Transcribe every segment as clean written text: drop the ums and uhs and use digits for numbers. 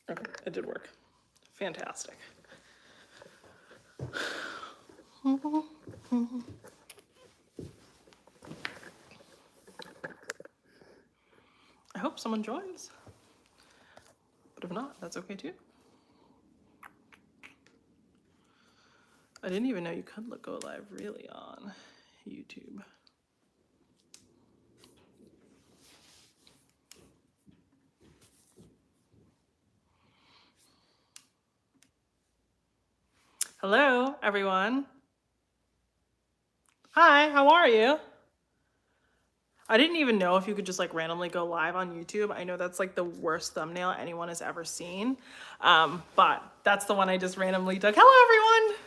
Okay, it did work. Fantastic. I hope someone joins. But if not, that's okay too. I didn't even know you could go live really on YouTube. Hello, everyone. Hi, how are you? I didn't even know if you could just like randomly go live on YouTube. I know that's like the worst thumbnail anyone has ever seen. But that's the one I just randomly took. Hello, everyone.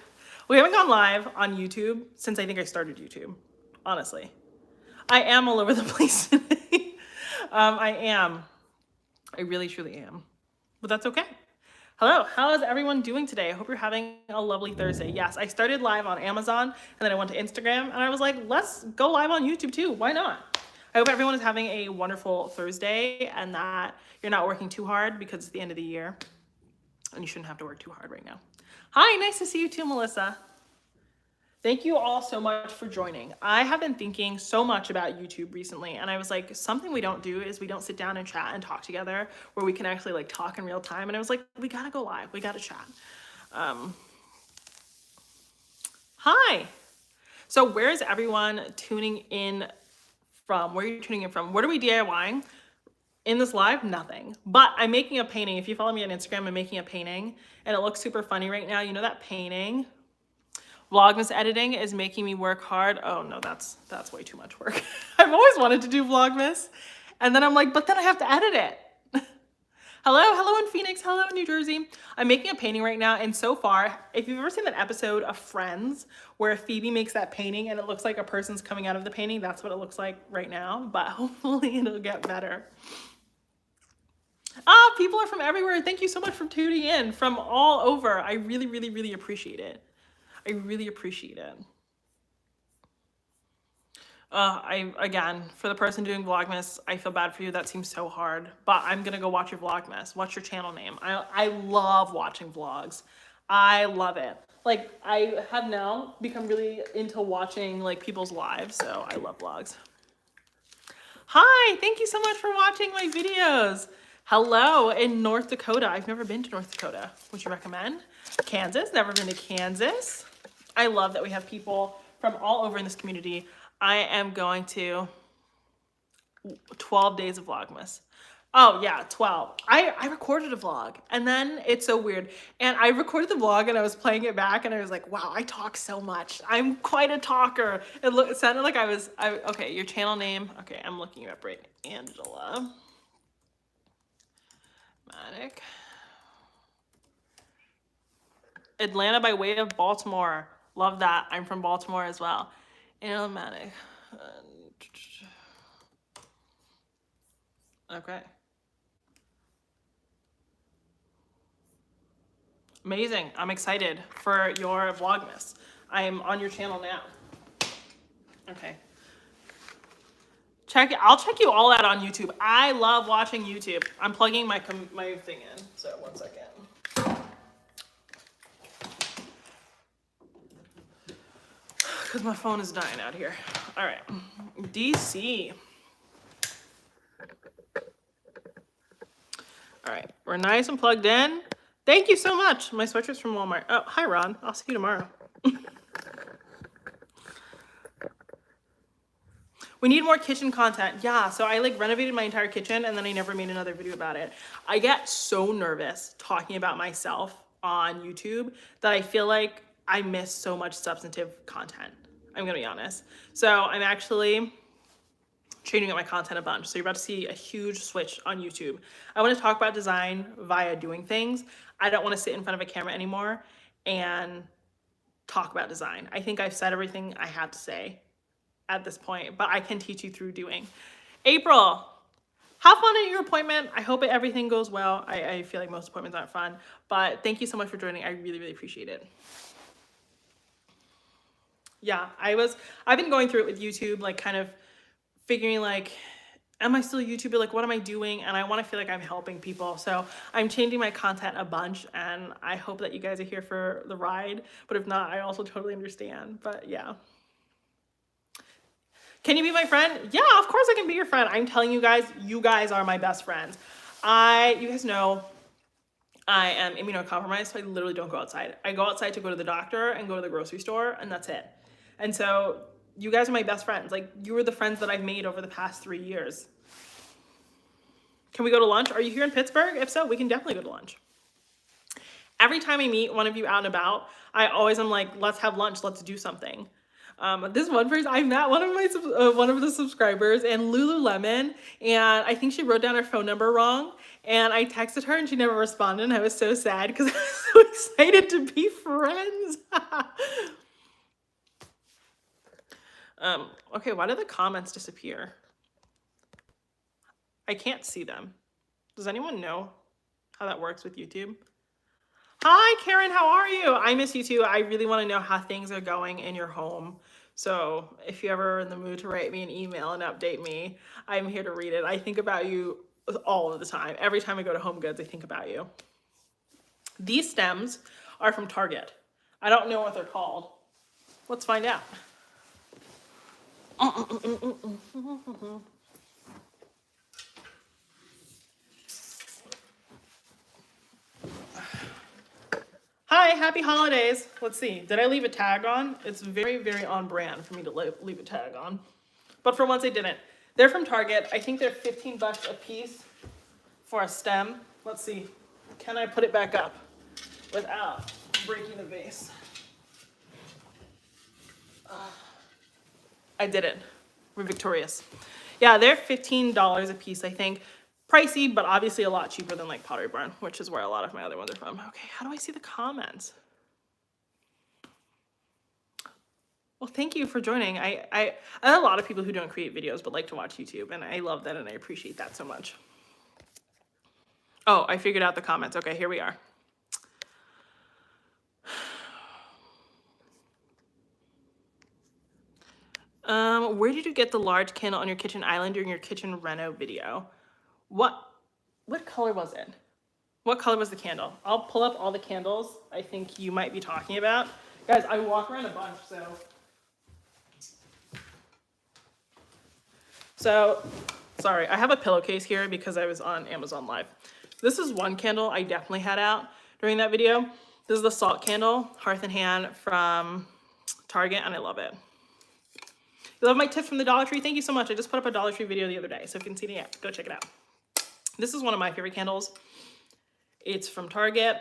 We haven't gone live on YouTube since I think I started YouTube, honestly. I am all over the place today. I am. I really, truly am. But that's okay. Hello, how is everyone doing today? I hope you're having a lovely Thursday. Yes, I started live on Amazon and then I went to Instagram and I was like, let's go live on YouTube too. Why not? I hope everyone is having a wonderful Thursday and that you're not working too hard because it's the end of the year and you shouldn't have to work too hard right now. Hi, nice to see you too, Melissa. Thank you all so much for joining. I have been thinking so much about YouTube recently, and I was like, something we don't do is we don't sit down and chat and talk together where we can actually like talk in real time. And I was like, we gotta go live, we gotta chat. Hi. So where is everyone tuning in from? Where are you tuning in from? What are we DIYing? In this live, nothing. But I'm making a painting. If you follow me on Instagram, I'm making a painting and it looks super funny right now. You know that painting? Vlogmas editing is making me work hard. Oh no, that's way too much work. I've always wanted to do Vlogmas. And then I'm like, but then I have to edit it. Hello in Phoenix, hello in New Jersey. I'm making a painting right now, and so far, if you've ever seen that episode of Friends where Phoebe makes that painting and it looks like a person's coming out of the painting, that's what it looks like right now, but hopefully it'll get better. Ah, people are from everywhere. Thank you so much for tuning in from all over. I really, really, really appreciate it. I really appreciate it. Again, for the person doing Vlogmas, I feel bad for you. That seems so hard, but I'm gonna go watch your Vlogmas. What's your channel name? I love watching vlogs. I love it. Like, I have now become really into watching like people's lives, so I love vlogs. Hi, thank you so much for watching my videos. Hello in North Dakota. I've never been to North Dakota. Would you recommend? Kansas, never been to Kansas. I love that we have people from all over in this community. I am going to 12 days of Vlogmas. Oh yeah, 12. I recorded a vlog and then it's so weird. And I recorded the vlog and I was playing it back and I was like, wow, I talk so much. I'm quite a talker. It sounded like okay, your channel name. Okay, I'm looking you up right. Angela Matic. Atlanta by way of Baltimore. Love that. I'm from Baltimore as well. Angela Matic. Okay. Amazing. I'm excited for your Vlogmas. I'm on your channel now. Okay. I'll check you all out on YouTube. I love watching YouTube. I'm plugging my thing in. So 1 second. Because my phone is dying out here. All right. DC. All right. We're nice and plugged in. Thank you so much. My sweatshirt's from Walmart. Oh, hi, Ron. I'll see you tomorrow. We need more kitchen content. Yeah, so I like renovated my entire kitchen and then I never made another video about it. I get so nervous talking about myself on YouTube that I feel like I miss so much substantive content. I'm gonna be honest. So I'm actually changing up my content a bunch. So you're about to see a huge switch on YouTube. I want to talk about design via doing things. I don't want to sit in front of a camera anymore and talk about design. I think I've said everything I had to say at this point, but I can teach you through doing. April, have fun at your appointment. I hope everything goes well. I feel like most appointments aren't fun, but thank you so much for joining. I really, really appreciate it. Yeah, I've been going through it with YouTube, like kind of figuring like, am I still a YouTuber? Like, what am I doing? And I want to feel like I'm helping people. So I'm changing my content a bunch, and I hope that you guys are here for the ride. But if not, I also totally understand. But yeah. Can you be my friend? Yeah, of course I can be your friend. I'm telling you guys are my best friends. You guys know I am immunocompromised, so I literally don't go outside. I go outside to go to the doctor and go to the grocery store, and that's it. And so you guys are my best friends. Like, you were the friends that I've made over the past 3 years. Can we go to lunch? Are you here in Pittsburgh? If so, we can definitely go to lunch. Every time I meet one of you out and about, I always am like, let's have lunch, let's do something. This one person, I met one of the subscribers in Lululemon, and I think she wrote down her phone number wrong. And I texted her and she never responded, and I was so sad because I was so excited to be friends. Okay, why did the comments disappear? I can't see them. Does anyone know how that works with YouTube? Hi, Karen, how are you? I miss you too. I really want to know how things are going in your home. So if you're ever in the mood to write me an email and update me, I'm here to read it. I think about you all of the time. Every time I go to Home Goods, I think about you. These stems are from Target. I don't know what they're called. Let's find out. Hi, happy holidays. Let's see. Did I leave a tag on? It's very, very on brand for me to leave a tag on. But for once I didn't. They're from Target. I think they're 15 bucks a piece for a stem. Let's see. Can I put it back up without breaking the vase? I did it. We're victorious. Yeah, they're $15 a piece, I think. Pricey, but obviously a lot cheaper than like Pottery Barn, which is where a lot of my other ones are from. Okay, how do I see the comments? Well, thank you for joining. I have a lot of people who don't create videos but like to watch YouTube, and I love that and I appreciate that so much. Oh, I figured out the comments. Okay, here we are. Where did you get the large candle on your kitchen island during your kitchen reno video? What color was it? What color was the candle? I'll pull up all the candles I think you might be talking about. Guys, I walk around a bunch, so sorry, I have a pillowcase here because I was on Amazon Live. This is one candle I definitely had out during that video. This is the salt candle, Hearth and Hand from Target, and I love it. You love my tips from the Dollar Tree? Thank you so much. I just put up a Dollar Tree video the other day, so if you can see it yet, go check it out. This is one of my favorite candles. It's from Target.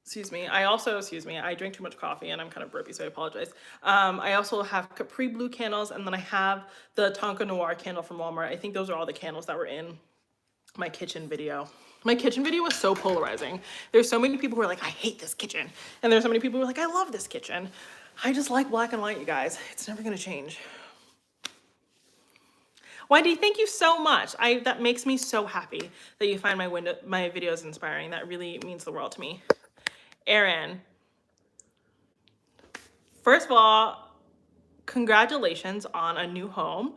Excuse me, I drink too much coffee and I'm kind of burpy, so I apologize. I also have Capri Blue candles, and then I have the Tonka Noir candle from Walmart. I think those are all the candles that were in my kitchen video. My kitchen video was so polarizing. There's so many people who are like, I hate this kitchen. And there's so many people who are like, I love this kitchen. I just like black and white, you guys. It's never gonna change. Wendy, thank you so much. That makes me so happy that you find my videos inspiring. That really means the world to me. Erin, first of all, congratulations on a new home.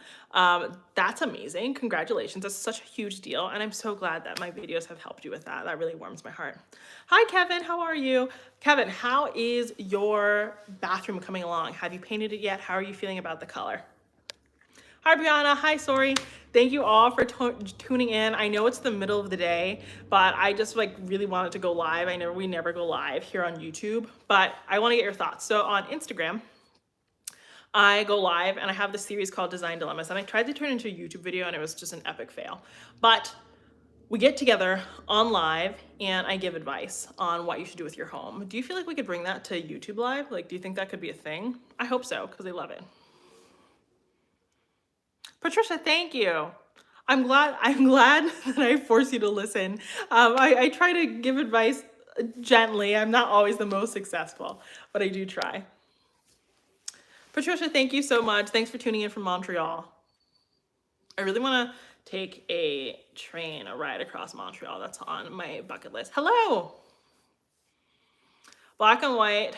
That's amazing. Congratulations. That's such a huge deal. And I'm so glad that my videos have helped you with that. That really warms my heart. Hi, Kevin. How are you? Kevin, how is your bathroom coming along? Have you painted it yet? How are you feeling about the color? Hi, Brianna. Hi, Sorry. Thank you all for tuning in. I know it's the middle of the day, but I just really wanted to go live. I know we never go live here on YouTube, but I want to get your thoughts. So on Instagram, I go live and I have this series called Design Dilemmas, and I tried to turn it into a YouTube video and it was just an epic fail. But we get together on live and I give advice on what you should do with your home. Do you feel like we could bring that to YouTube Live? Do you think that could be a thing? I hope so, because I love it. Patricia, thank you. I'm glad that I force you to listen. I try to give advice gently. I'm not always the most successful, but I do try. Patricia, thank you so much. Thanks for tuning in from Montreal. I really want to take a ride across Montreal. That's on my bucket list. Hello. Black and white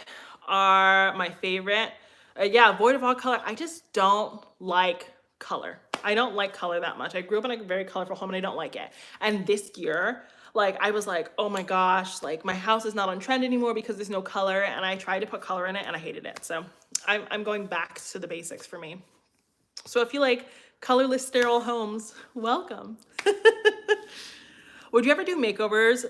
are my favorite. Yeah, void of all color. I just don't like color. I don't like color that much. I grew up in a very colorful home and I don't like it. And this year, like I was like, oh my gosh, like my house is not on trend anymore because there's no color, and I tried to put color in it and I hated it. So I'm going back to the basics for me. So if you like colorless, sterile homes, welcome. Would you ever do makeovers,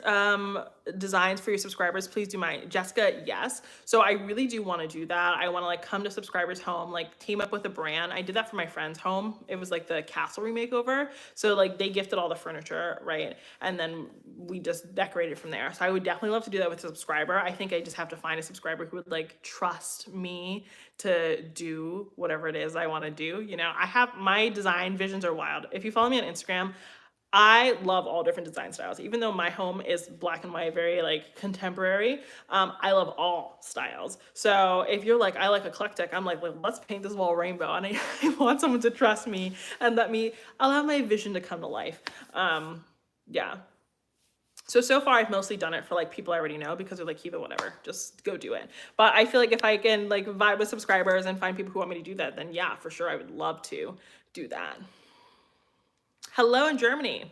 designs for your subscribers? Please do mine. Jessica, yes. So I really do want to do that. I want to like come to subscribers' home, like team up with a brand. I did that for my friend's home. It was like the castle remakeover. So like they gifted all the furniture, right? And then we just decorated from there. So I would definitely love to do that with a subscriber. I think I just have to find a subscriber who would like trust me to do whatever it is I want to do. You know, I have my design visions are wild. If you follow me on Instagram, I love all different design styles. Even though my home is black and white, very like contemporary, I love all styles. So if you're like, I like eclectic, I'm like, let's paint this wall rainbow. And I want someone to trust me and allow my vision to come to life. Yeah. So far I've mostly done it for like people I already know because they're like, Kiva, whatever, just go do it. But I feel like if I can like vibe with subscribers and find people who want me to do that, then yeah, for sure I would love to do that. Hello in Germany.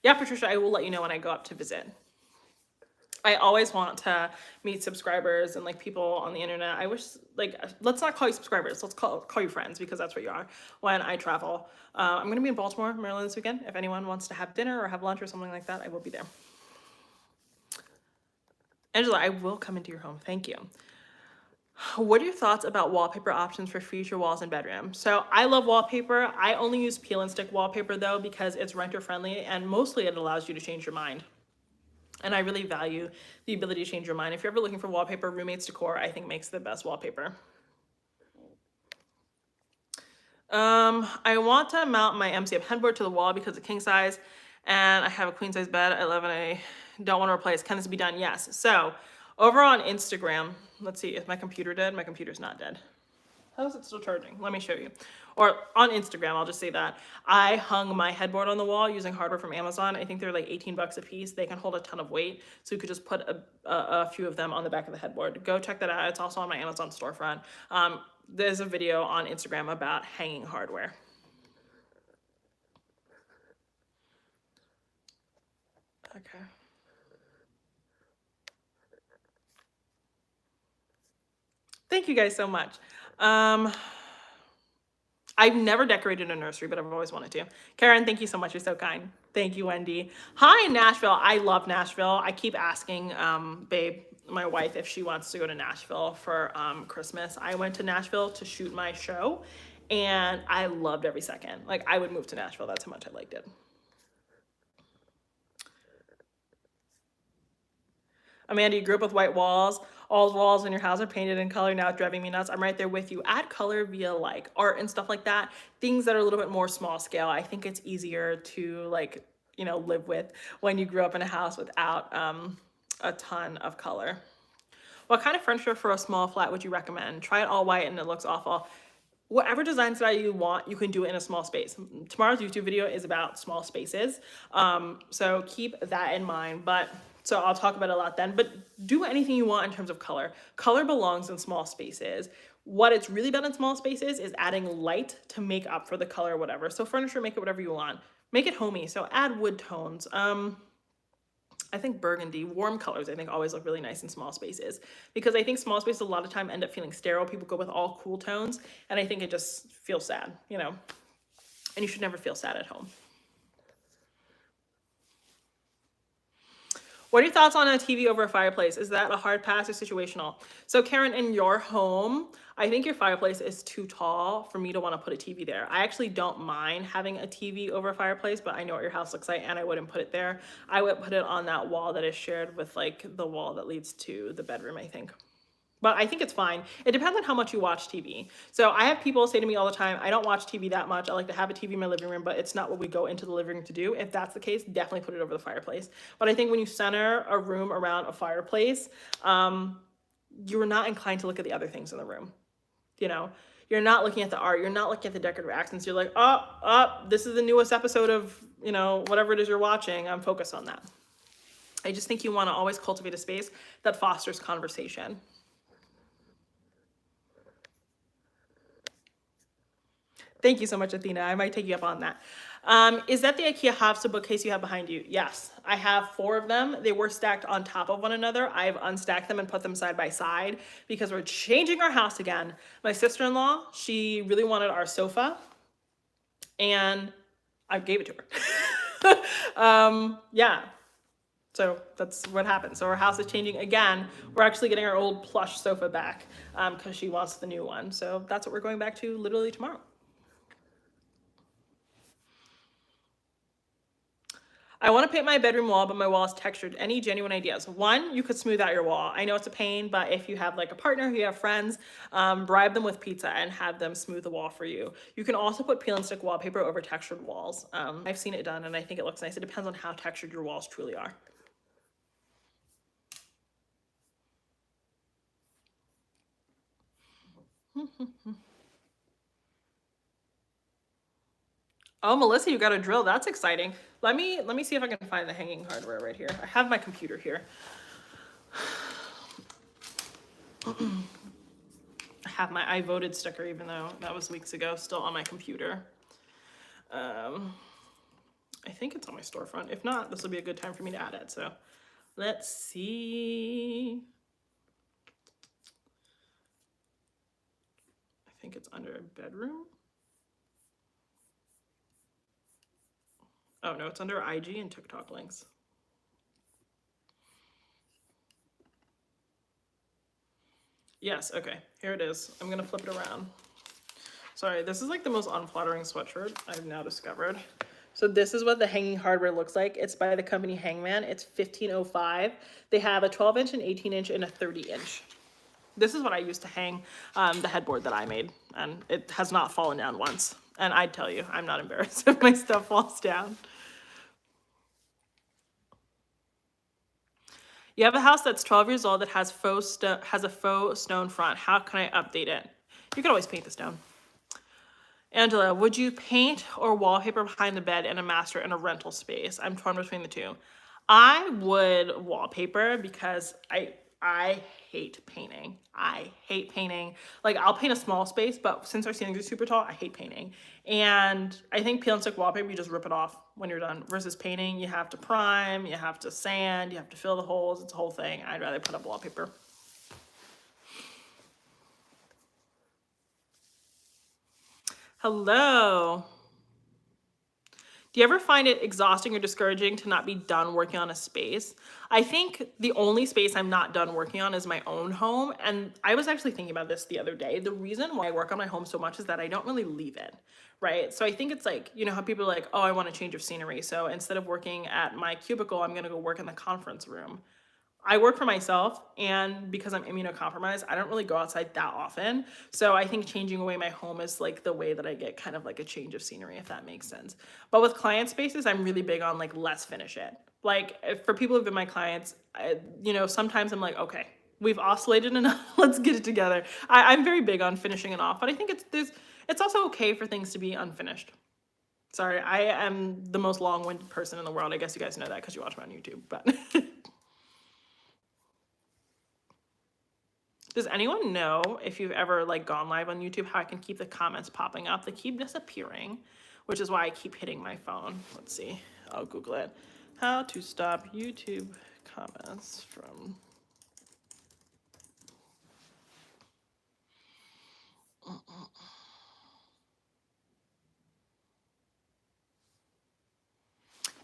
Yeah, Patricia, I will let you know when I go up to visit. I always want to meet subscribers and like people on the internet. I wish, like, let's not call you subscribers. Let's call you friends, because that's what you are when I travel. I'm going to be in Baltimore, Maryland this weekend. If anyone wants to have dinner or have lunch or something like that, I will be there. Angela, I will come into your home. Thank you. What are your thoughts about wallpaper options for future walls and bedroom? So I love wallpaper. I only use peel and stick wallpaper though, because it's renter friendly and mostly it allows you to change your mind. And I really value the ability to change your mind. If you're ever looking for wallpaper, Roommates Decor, I think, makes the best wallpaper. I want to mount my MCF headboard to the wall because it's king size and I have a queen size bed I love and I don't want to replace. Can this be done? Yes. So over on Instagram, let's see, is my computer dead? My computer's not dead. How is it still charging? Let me show you. Or on Instagram, I'll just say that. I hung my headboard on the wall using hardware from Amazon. I think they're like 18 bucks a piece. They can hold a ton of weight. So you could just put a few of them on the back of the headboard. Go check that out. It's also on my Amazon storefront. There's a video on Instagram about hanging hardware. Okay. Thank you guys so much. I've never decorated a nursery, but I've always wanted to. Karen, thank you so much. You're so kind. Thank you, Wendy. Hi, Nashville. I love Nashville. I keep asking Babe, my wife, if she wants to go to Nashville for Christmas. I went to Nashville to shoot my show, and I loved every second. Like, I would move to Nashville. That's how much I liked it. Amanda, you grew up with white walls. All the walls in your house are painted in color. Now it's driving me nuts. I'm right there with you. Add color via like art and stuff like that. Things that are a little bit more small scale. I think it's easier to like, you know, live with when you grew up in a house without a ton of color. What kind of furniture for a small flat would you recommend? Try it all white and it looks awful. Whatever design style you want, you can do it in a small space. Tomorrow's YouTube video is about small spaces. So keep that in mind. So I'll talk about it a lot then, but do anything you want in terms of color. Color belongs in small spaces. What it's really about in small spaces is adding light to make up for the color or whatever. So furniture, make it whatever you want. Make it homey, so add wood tones. I think burgundy, warm colors, I think always look really nice in small spaces, because I think small spaces a lot of time end up feeling sterile. People go with all cool tones, and I think it just feels sad, you know, and you should never feel sad at home. What are your thoughts on a TV over a fireplace? Is that a hard pass or situational? So Karen, in your home, I think your fireplace is too tall for me to want to put a TV there. I actually don't mind having a TV over a fireplace, but I know what your house looks like and I wouldn't put it there. I would put it on that wall that is shared with like the wall that leads to the bedroom, I think. But I think it's fine. It depends on how much you watch TV. So I have people say to me all the time, I don't watch TV that much. I like to have a TV in my living room, but it's not what we go into the living room to do. If that's the case, definitely put it over the fireplace. But I think when you center a room around a fireplace, you're not inclined to look at the other things in the room. You know, you're not looking at the art. You're not looking at the decorative accents. You're like, this is the newest episode of, you know, whatever it is you're watching. I'm focused on that. I just think you want to always cultivate a space that fosters conversation. Thank you so much, Athena. I might take you up on that. Is that the IKEA Hofstra bookcase you have behind you? Yes, I have 4 of them. They were stacked on top of one another. I've unstacked them and put them side by side because we're changing our house again. My sister-in-law, she really wanted our sofa, and I gave it to her. Yeah, so that's what happened. So our house is changing again. We're actually getting our old plush sofa back because she wants the new one. So that's what we're going back to literally tomorrow. I want to paint my bedroom wall, but my wall is textured. Any genuine ideas? One, you could smooth out your wall. I know it's a pain, but if you have like a partner, you have friends, bribe them with pizza and have them smooth the wall for you. You can also put peel and stick wallpaper over textured walls. I've seen it done and I think it looks nice. It depends on how textured your walls truly are. Oh, Melissa, you got a drill. That's exciting. Let me see if I can find the hanging hardware right here. I have my computer here. I have my I voted sticker, even though that was weeks ago, still on my computer. I think it's on my storefront. If not, this will be a good time for me to add it. So let's see. I think it's under a bedroom. Oh no, it's under IG and TikTok links. Yes, okay, here it is. I'm gonna flip it around. Sorry, this is like the most unflattering sweatshirt I've now discovered. So this is what the hanging hardware looks like. It's by the company Hangman. It's $15.05. They have a 12-inch, an 18-inch, and a 30-inch. This is what I used to hang the headboard that I made, and it has not fallen down once. And I'd tell you, I'm not embarrassed if my stuff falls down. You have a house that's 12 years old that has a faux stone front. How can I update it? You can always paint the stone. Angela, would you paint or wallpaper behind the bed in a master in a rental space? I'm torn between the two. I would wallpaper because I hate painting. I hate painting. Like, I'll paint a small space, but since our ceilings are super tall, I hate painting. And I think peel and stick wallpaper, you just rip it off when you're done. Versus painting, you have to prime, you have to sand, you have to fill the holes. It's a whole thing. I'd rather put up wallpaper. Hello. Do you ever find it exhausting or discouraging to not be done working on a space? I think the only space I'm not done working on is my own home. And I was actually thinking about this the other day. The reason why I work on my home so much is that I don't really leave it, right? So I think it's like, you know how people are like, oh, I want a change of scenery. So instead of working at my cubicle, I'm going to go work in the conference room. I work for myself, and because I'm immunocompromised, I don't really go outside that often. So I think changing away my home is like the way that I get kind of like a change of scenery, if that makes sense. But with client spaces, I'm really big on like, let's finish it. Like, for people who've been my clients, you know, sometimes I'm like, okay, we've oscillated enough. Let's get it together. I'm very big on finishing it off, but I think it's also okay for things to be unfinished. Sorry, I am the most long-winded person in the world. I guess you guys know that because you watch me on YouTube, but. Does anyone know, if you've ever like gone live on YouTube, how I can keep the comments popping up? They keep disappearing, which is why I keep hitting my phone. Let's see, I'll Google it. How to stop YouTube comments from...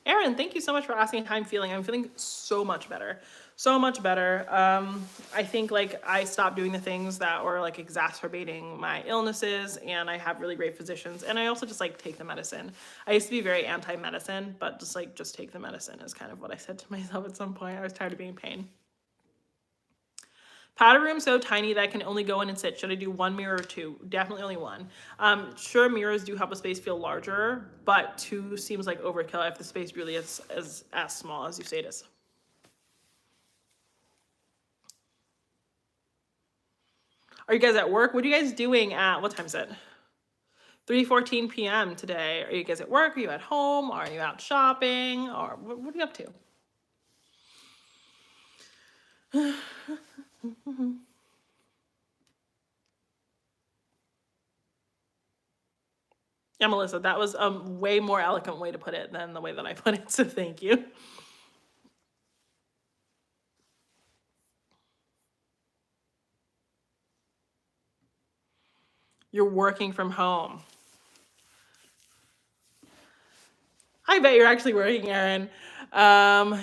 Erin, thank you so much for asking how I'm feeling. I'm feeling so much better. So much better. I think like I stopped doing the things that were like exacerbating my illnesses, and I have really great physicians, and I also just like take the medicine. I used to be very anti-medicine, but just take the medicine is kind of what I said to myself at some point. I was tired of being in pain. Powder room so tiny that I can only go in and sit. Should I do 1 mirror or 2? Definitely only 1. Sure, mirrors do help a space feel larger, but 2 seems like overkill if the space really is as small as you say it is. Are you guys at work? What are you guys doing at, what time is it? 3:14 p.m. today. Are you guys at work? Are you at home? Are you out shopping? Or what are you up to? Yeah, Melissa, that was a way more eloquent way to put it than the way that I put it, so thank you. You're working from home. I bet you're actually working, Erin.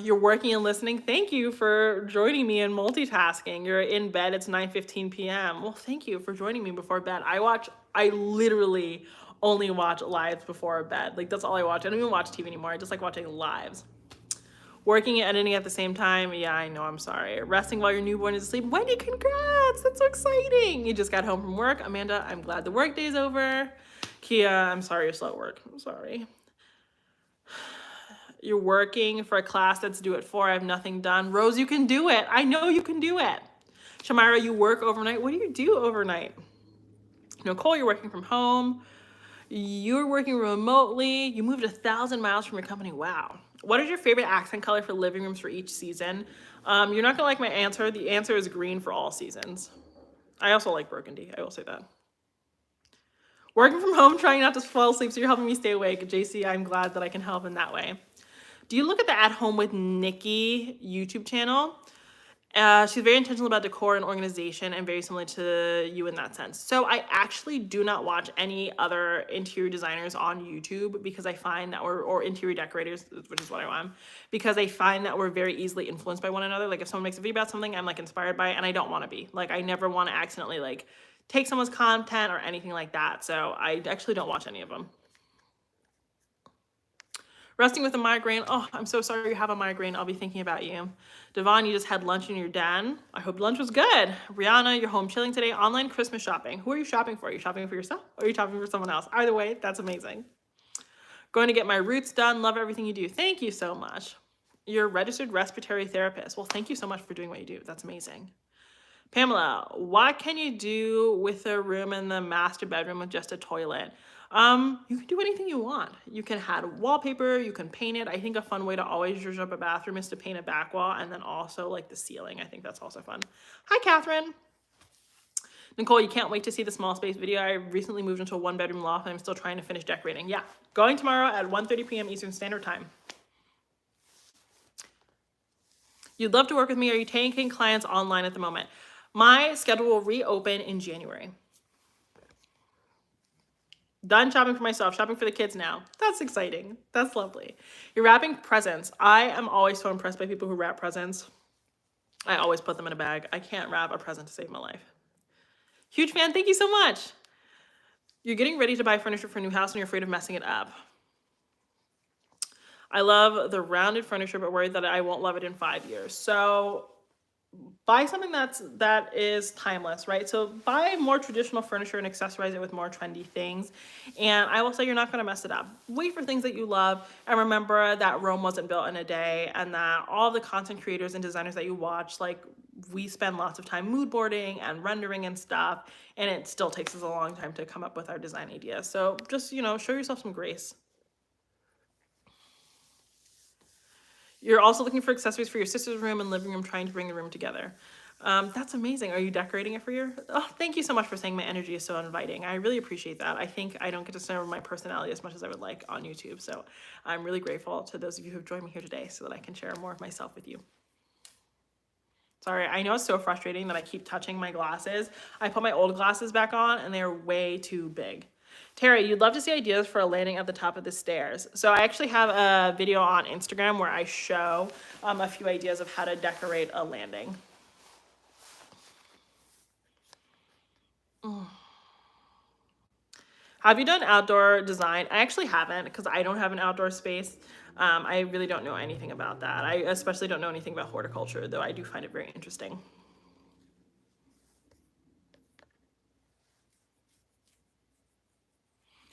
You're working and listening. Thank you for joining me in multitasking. You're in bed. It's 9:15 p.m. Well, thank you for joining me before bed. I literally only watch lives before bed. Like, that's all I watch. I don't even watch TV anymore. I just like watching lives. Working and editing at the same time. Yeah, I know. I'm sorry. Resting while your newborn is asleep. Wendy, congrats. That's so exciting. You just got home from work. Amanda, I'm glad the work day's over. Kia, I'm sorry you're slow at work. I'm sorry. You're working for a class that's due at 4. I have nothing done. Rose, you can do it. I know you can do it. Shamira, you work overnight. What do you do overnight? Nicole, you're working from home. You're working remotely. You moved 1,000 miles from your company. Wow. What is your favorite accent color for living rooms for each season? You're not gonna like my answer. The answer is green for all seasons. I also like burgundy. I will say that. Working from home, trying not to fall asleep, so you're helping me stay awake. JC, I'm glad that I can help in that way. Do you look at the At Home with Nikki YouTube channel? She's very intentional about decor and organization and very similar to you in that sense. So I actually do not watch any other interior designers on YouTube because I find that or interior decorators, which is what I want, because I find that we're very easily influenced by one another. Like if someone makes a video about something, I'm like inspired by it and I don't want to be. Like I never want to accidentally like take someone's content or anything like that. So I actually don't watch any of them. Resting with a migraine. Oh, I'm so sorry you have a migraine. I'll be thinking about you. Devon, you just had lunch in your den. I hope lunch was good. Rihanna, you're home chilling today. Online Christmas shopping. Who are you shopping for? Are you shopping for yourself or are you shopping for someone else? Either way, that's amazing. Going to get my roots done. Love everything you do. Thank you so much. You're a registered respiratory therapist. Well, thank you so much for doing what you do. That's amazing. Pamela, what can you do with a room in the master bedroom with just a toilet? You can do anything you want. You can add wallpaper, you can paint it. I think a fun way to always zhuzh up a bathroom is to paint a back wall and then also like the ceiling. I think that's also fun. Hi, Catherine. Nicole, you can't wait to see the small space video. I recently moved into a 1-bedroom loft and I'm still trying to finish decorating. Yeah, going tomorrow at 1:30 p.m. Eastern Standard Time. You'd love to work with me. Are you taking clients online at the moment? My schedule will reopen in January. Done shopping for myself, shopping for the kids now. That's exciting. That's lovely. You're wrapping presents. I am always so impressed by people who wrap presents. I always put them in a bag. I can't wrap a present to save my life. Huge fan. Thank you so much. You're getting ready to buy furniture for a new house and you're afraid of messing it up. I love the rounded furniture, but worried that I won't love it in 5 years. So buy something that is timeless, right? So buy more traditional furniture and accessorize it with more trendy things. And I will say you're not going to mess it up. Wait for things that you love and remember that Rome wasn't built in a day and that all the content creators and designers that you watch, like we spend lots of time mood boarding and rendering and stuff, and it still takes us a long time to come up with our design ideas. So just, show yourself some grace. You're also looking for accessories for your sister's room and living room, trying to bring the room together. That's amazing. Are you decorating it for your... Oh, thank you so much for saying my energy is so inviting. I really appreciate that. I think I don't get to show my personality as much as I would like on YouTube. So I'm really grateful to those of you who have joined me here today so that I can share more of myself with you. Sorry, I know it's so frustrating that I keep touching my glasses. I put my old glasses back on and they're way too big. Terry, you'd love to see ideas for a landing at the top of the stairs. So I actually have a video on Instagram where I show a few ideas of how to decorate a landing. Have you done outdoor design? I actually haven't because I don't have an outdoor space. I really don't know anything about that. I especially don't know anything about horticulture, though I do find it very interesting.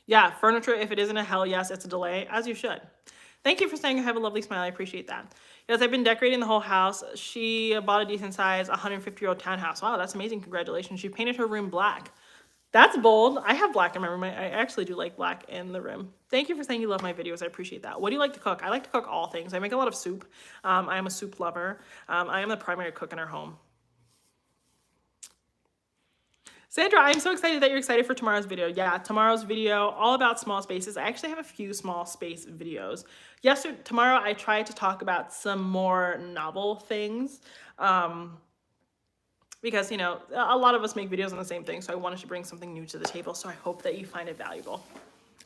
Yeah, furniture, if it isn't a hell yes, it's a delay, as you should. Thank you for saying I have a lovely smile. I appreciate that. Yes, I've been decorating the whole house. She bought a decent size 150-year-old townhouse. Wow, that's amazing. Congratulations. She painted her room black. That's bold. I have black in my room. I actually do like black in the room. Thank you for saying you love my videos. I appreciate that. What do you like to cook? I like to cook all things. I make a lot of soup. I am a soup lover. I am the primary cook in our home. Sandra, I'm so excited that you're excited for tomorrow's video. Yeah, tomorrow's video, all about small spaces. I actually have a few small space videos. Tomorrow I tried to talk about some more novel things. Because, you know, a lot of us make videos on the same thing, so I wanted to bring something new to the table, so I hope that you find it valuable.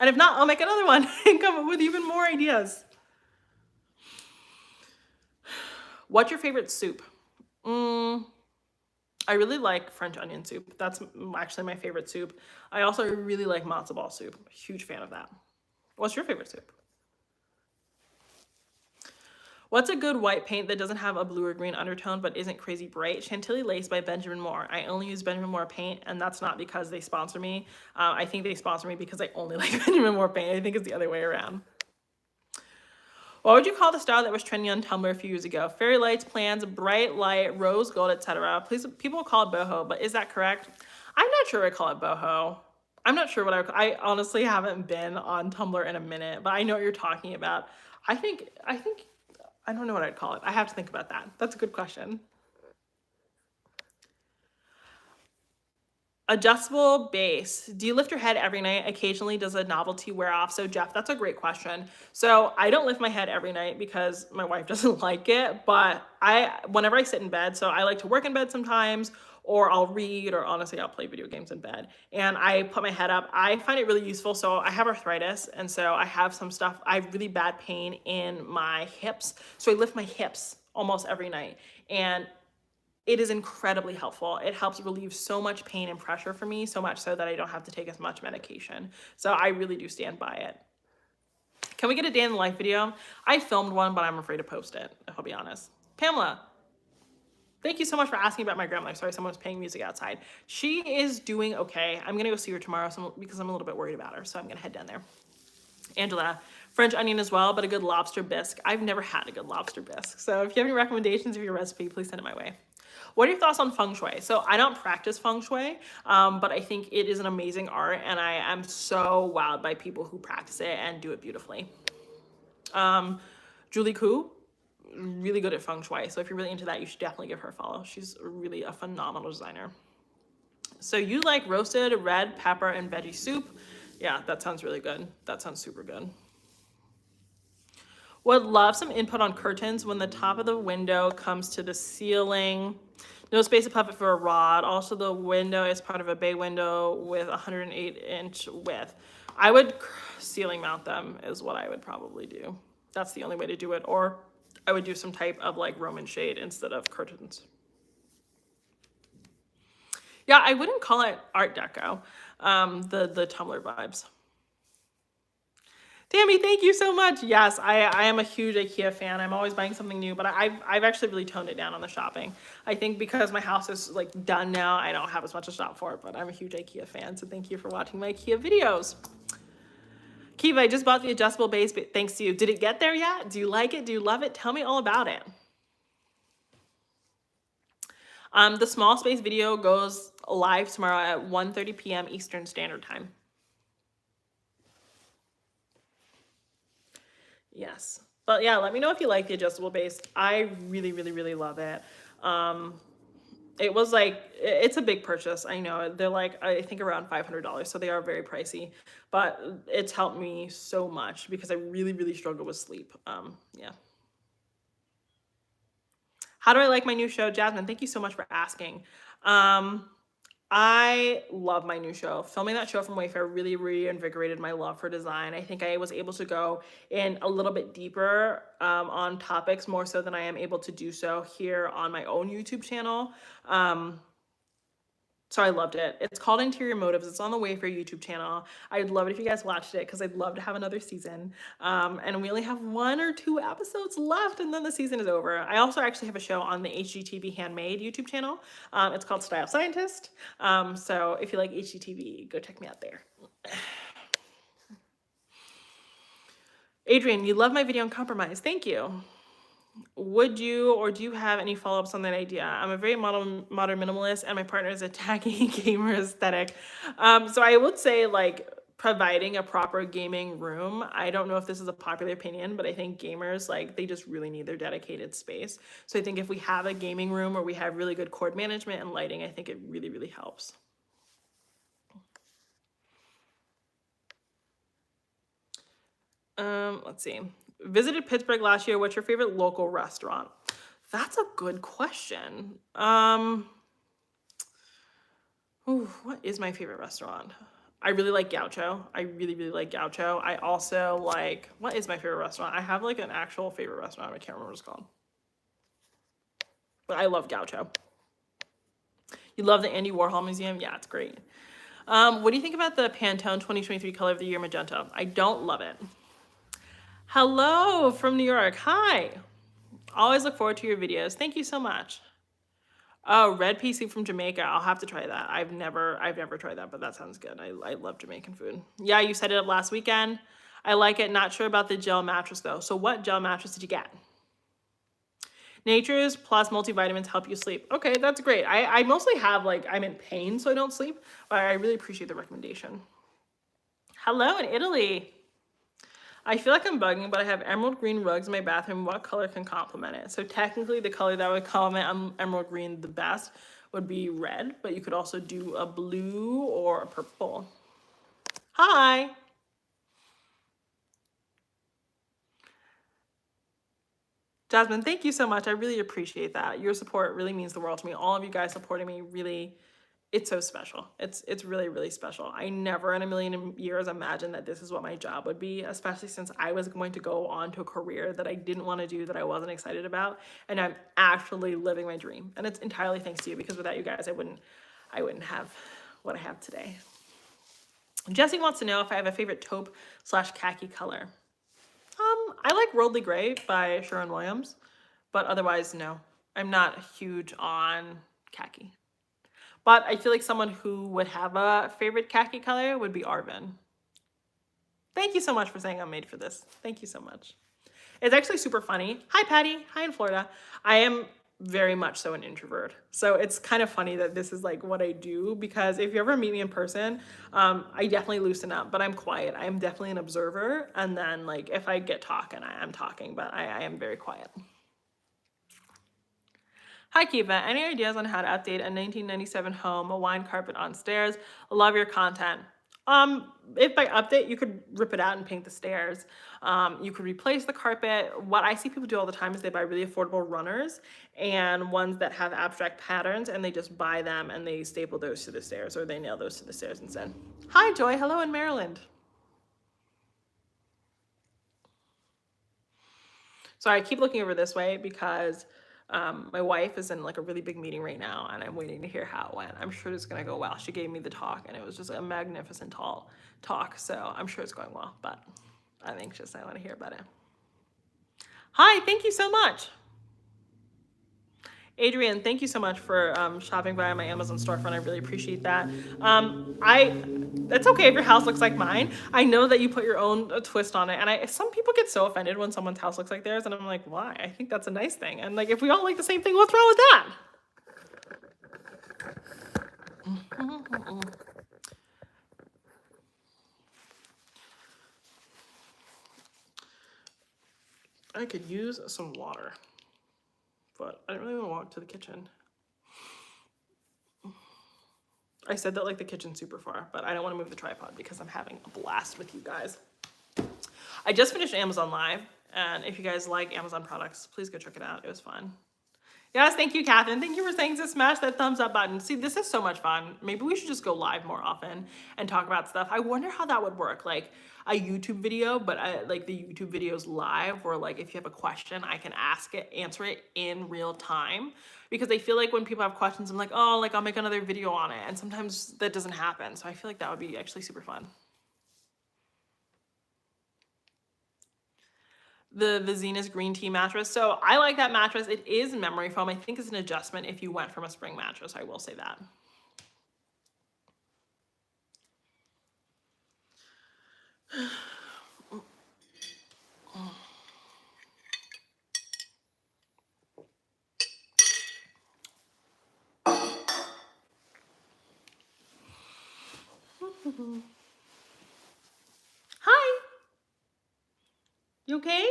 And if not, I'll make another one and come up with even more ideas. What's your favorite soup? I really like French onion soup. That's actually my favorite soup. I also really like matzo ball soup. Huge fan of that. What's your favorite soup? What's a good white paint that doesn't have a blue or green undertone but isn't crazy bright? Chantilly Lace by Benjamin Moore. I only use Benjamin Moore paint, and that's not because they sponsor me. I think they sponsor me because I only like Benjamin Moore paint. I think it's the other way around. What would you call the style that was trending on Tumblr a few years ago? Fairy lights, plans, bright light, rose gold, etc. Please, people call it boho, but is that correct? I'm not sure I call it boho. I'm not sure what I honestly haven't been on Tumblr in a minute, but I know what you're talking about. I don't know what I'd call it. I have to think about that. That's a good question. Adjustable base. Do you lift your head every night? Occasionally, does a novelty wear off? So Jeff, that's a great question. So I don't lift my head every night because my wife doesn't like it, but whenever I sit in bed, so I like to work in bed sometimes, or I'll read, or honestly, I'll play video games in bed. And I put my head up. I find it really useful. So I have arthritis, and so I have some stuff. I have really bad pain in my hips. So I lift my hips almost every night. And it is incredibly helpful. It helps relieve so much pain and pressure for me, so much so that I don't have to take as much medication. So I really do stand by it. Can we get a day in the life video? I filmed one, but I'm afraid to post it, if I'll be honest. Pamela, thank you so much for asking about my grandmother. Sorry, someone was playing music outside. She is doing okay. I'm gonna go see her tomorrow because I'm a little bit worried about her, so I'm gonna head down there. Angela, French onion as well, but a good lobster bisque. I've never had a good lobster bisque. So if you have any recommendations of your recipe, please send it my way. What are your thoughts on feng shui? So I don't practice feng shui, but I think it is an amazing art, and I am so wowed by people who practice it and do it beautifully. Julie Koo, really good at feng shui. So if you're really into that, you should definitely give her a follow. She's really a phenomenal designer. So you like roasted red pepper and veggie soup? Yeah, that sounds really good. That sounds super good. Would love some input on curtains when the top of the window comes to the ceiling. No space above it for a rod. Also, the window is part of a bay window with 108-inch width. I would ceiling mount them is what I would probably do. That's the only way to do it. Or I would do some type of like Roman shade instead of curtains. Yeah, I wouldn't call it Art Deco, the Tumblr vibes. Tammy, thank you so much. Yes, I am a huge IKEA fan. I'm always buying something new, but I've actually really toned it down on the shopping. I think because my house is like done now, I don't have as much to shop for, but I'm a huge IKEA fan. So thank you for watching my IKEA videos. Kiva, I just bought the adjustable base, but thanks to you. Did it get there yet? Do you like it? Do you love it? Tell me all about it. The small space video goes live tomorrow at 1:30 p.m. Eastern Standard Time. Yes. But yeah, let me know if you like the adjustable base. I really, really, really love it. It was like, it's a big purchase. I know they're like, I think around $500. So they are very pricey, but it's helped me so much because I really, really struggle with sleep. Yeah. How do I like my new show? Jasmine, thank you so much for asking. I love my new show. Filming that show from Wayfair really reinvigorated my love for design. I think I was able to go in a little bit deeper on topics more so than I am able to do so here on my own YouTube channel. So I loved it. It's called Interior Motives. It's on the Wayfair YouTube channel. I'd love it if you guys watched it because I'd love to have another season. And we only have 1 or 2 episodes left and then the season is over. I also actually have a show on the HGTV Handmade YouTube channel. It's called Style Scientist. So if you like HGTV, go check me out there. Adrian, you love my video on compromise. Thank you. Would you or do you have any follow-ups on that idea? I'm a very modern minimalist and my partner is a tacky gamer aesthetic. So I would say like providing a proper gaming room. I don't know if this is a popular opinion, but I think gamers, like they just really need their dedicated space. So I think if we have a gaming room where we have really good cord management and lighting, I think it really, really helps. Let's see. Visited Pittsburgh last year. What's your favorite local restaurant? That's a good question. What is my favorite restaurant? I really like Gaucho. I really, really like Gaucho. I also like, what is my favorite restaurant? I have like an actual favorite restaurant. I can't remember what it's called. But I love Gaucho. You love the Andy Warhol Museum? Yeah, it's great. What do you think about the Pantone 2023 Color of the Year Magenta? I don't love it. Hello from New York. Hi. Always look forward to your videos. Thank you so much. Oh, red pea soup from Jamaica. I'll have to try that. I've never tried that, but that sounds good. I love Jamaican food. Yeah, you set it up last weekend. I like it. Not sure about the gel mattress though. So what gel mattress did you get? Nature's Plus multivitamins help you sleep. Okay, that's great. I mostly have like, I'm in pain, so I don't sleep, but I really appreciate the recommendation. Hello in Italy. I feel like I'm bugging, but I have emerald green rugs in my bathroom. What color can complement it? So technically the color that would complement emerald green the best would be red, but you could also do a blue or a purple. Hi. Jasmine, thank you so much. I really appreciate that. Your support really means the world to me. All of you guys supporting me really, it's so special. It's really, really special. I never in a million years imagined that this is what my job would be, especially since I was going to go on to a career that I didn't want to do, that I wasn't excited about. And I'm actually living my dream. And it's entirely thanks to you, because without you guys, I wouldn't have what I have today. Jesse wants to know if I have a favorite taupe/khaki color. I like Worldly Gray by Sherwin-Williams, but otherwise, no. I'm not huge on khaki. But I feel like someone who would have a favorite khaki color would be Arvin. Thank you so much for saying I'm made for this. Thank you so much. It's actually super funny. Hi, Patty. Hi in Florida. I am very much so an introvert. So it's kind of funny that this is like what I do, because if you ever meet me in person, I definitely loosen up, but I'm quiet. I am definitely an observer. And then like if I get talking, I am talking, but I am very quiet. Hi Kiva, any ideas on how to update a 1997 home, a wine carpet on stairs? Love your content. If by update, you could rip it out and paint the stairs. You could replace the carpet. What I see people do all the time is they buy really affordable runners and ones that have abstract patterns, and they just buy them and they staple those to the stairs, or they nail those to the stairs instead. Hi Joy, hello in Maryland. Sorry, I keep looking over this way because my wife is in like a really big meeting right now, and I'm waiting to hear how it went. I'm sure it's gonna go well. She gave me the talk, and it was just a magnificent talk, so I'm sure it's going well, but I'm anxious. I want to hear about it. Hi, thank you so much. Adrian, thank you so much for shopping via my Amazon storefront. I really appreciate that. It's okay if your house looks like mine. I know that you put your own twist on it, and some people get so offended when someone's house looks like theirs, and I'm like, why? I think that's a nice thing. And like, if we all like the same thing, what's wrong with that? I could use some water, but I don't really want to walk to the kitchen. I said that like the kitchen's super far, but I don't want to move the tripod because I'm having a blast with you guys. I just finished Amazon Live, and if you guys like Amazon products, please go check it out. It was fun. Yes, thank you, Catherine. Thank you for saying to smash that thumbs up button. See, this is so much fun. Maybe we should just go live more often and talk about stuff. I wonder how that would work, like a YouTube video, but like the YouTube videos live, where like if you have a question, I can answer it in real time. Because I feel like when people have questions, I'm like, oh, like I'll make another video on it. And sometimes that doesn't happen. So I feel like that would be actually super fun. The Zenus green tea mattress. So I like that mattress. It is memory foam. I think it's an adjustment if you went from a spring mattress. I will say that. Hi. You okay?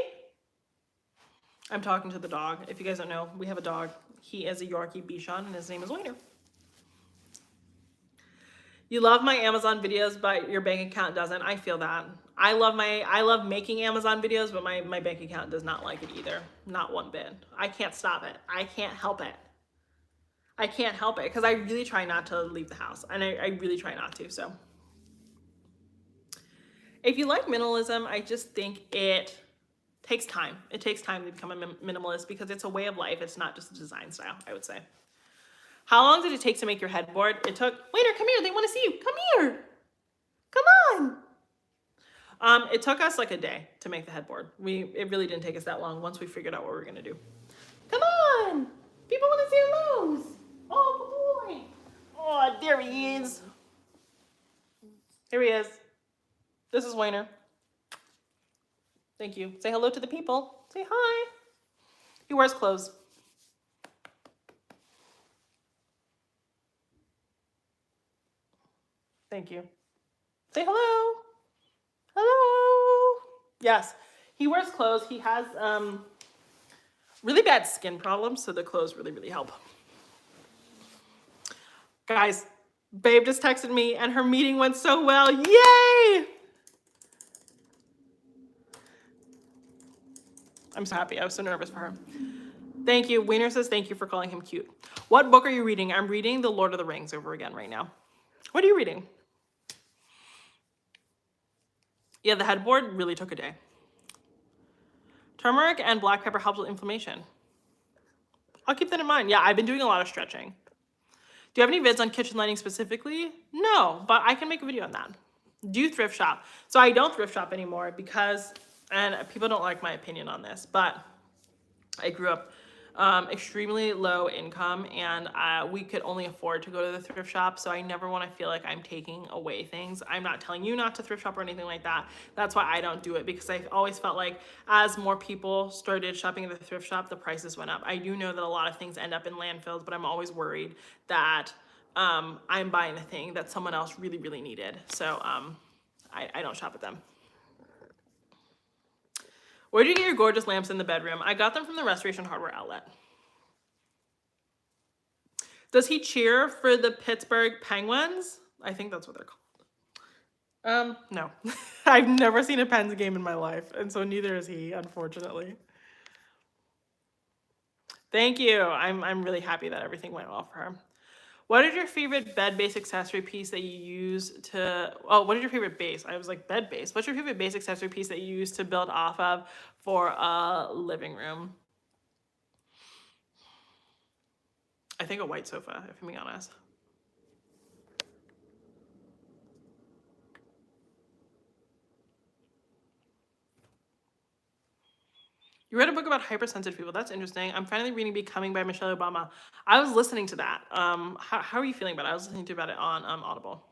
I'm talking to the dog. If you guys don't know, we have a dog. He is a Yorkie Bichon, and his name is Wiener. You love my Amazon videos, but your bank account doesn't. I feel that. I love making Amazon videos, but my bank account does not like it either. Not one bit. I can't stop it. I can't help it. I can't help it because I really try not to leave the house, and I really try not to. So if you like minimalism, I just think it takes time. It takes time to become a minimalist because it's a way of life. It's not just a design style, I would say. How long did it take to make your headboard? It took, Wiener, come here. They want to see you. Come here. Come on. It took us like a day to make the headboard. It really didn't take us that long once we figured out what we were going to do. Come on. People want to see your nose. Oh, good boy. Oh, there he is. Here he is. This is Wiener. Thank you. Say hello to the people. Say hi. He wears clothes. Thank you. Say hello. Hello. Yes, he wears clothes. He has really bad skin problems, so the clothes really, really help. Guys, babe just texted me and her meeting went so well. Yay! I'm so happy. I was so nervous for her. Thank you. Wiener says thank you for calling him cute. What book are you reading? I'm reading The Lord of the Rings over again right now. What are you reading? Yeah, the headboard really took a day. Turmeric and black pepper helps with inflammation. I'll keep that in mind. Yeah, I've been doing a lot of stretching. Do you have any vids on kitchen lighting specifically? No, but I can make a video on that. Do you thrift shop? So I don't thrift shop anymore because, and people don't like my opinion on this, but I grew up extremely low income and we could only afford to go to the thrift shop. So I never want to feel like I'm taking away things. I'm not telling you not to thrift shop or anything like that. That's why I don't do it, because I always felt like as more people started shopping at the thrift shop, the prices went up. I do know that a lot of things end up in landfills, but I'm always worried that I'm buying a thing that someone else really, really needed. So I don't shop at them. Where do you get your gorgeous lamps in the bedroom? I got them from the Restoration Hardware outlet. Does he cheer for the Pittsburgh Penguins? I think that's what they're called. No. I've never seen a Pens game in my life, and so neither is he, unfortunately. Thank you. I'm really happy that everything went well for her. What is your favorite bed base accessory piece that you use to, oh, what is your favorite base? I was like, bed base. What's your favorite base accessory piece that you use to build off of for a living room? I think a white sofa, if I'm being honest. You read a book about hypersensitive people. That's interesting. I'm finally reading Becoming by Michelle Obama. I was listening to that. How are you feeling about it? I was listening to about it on Audible.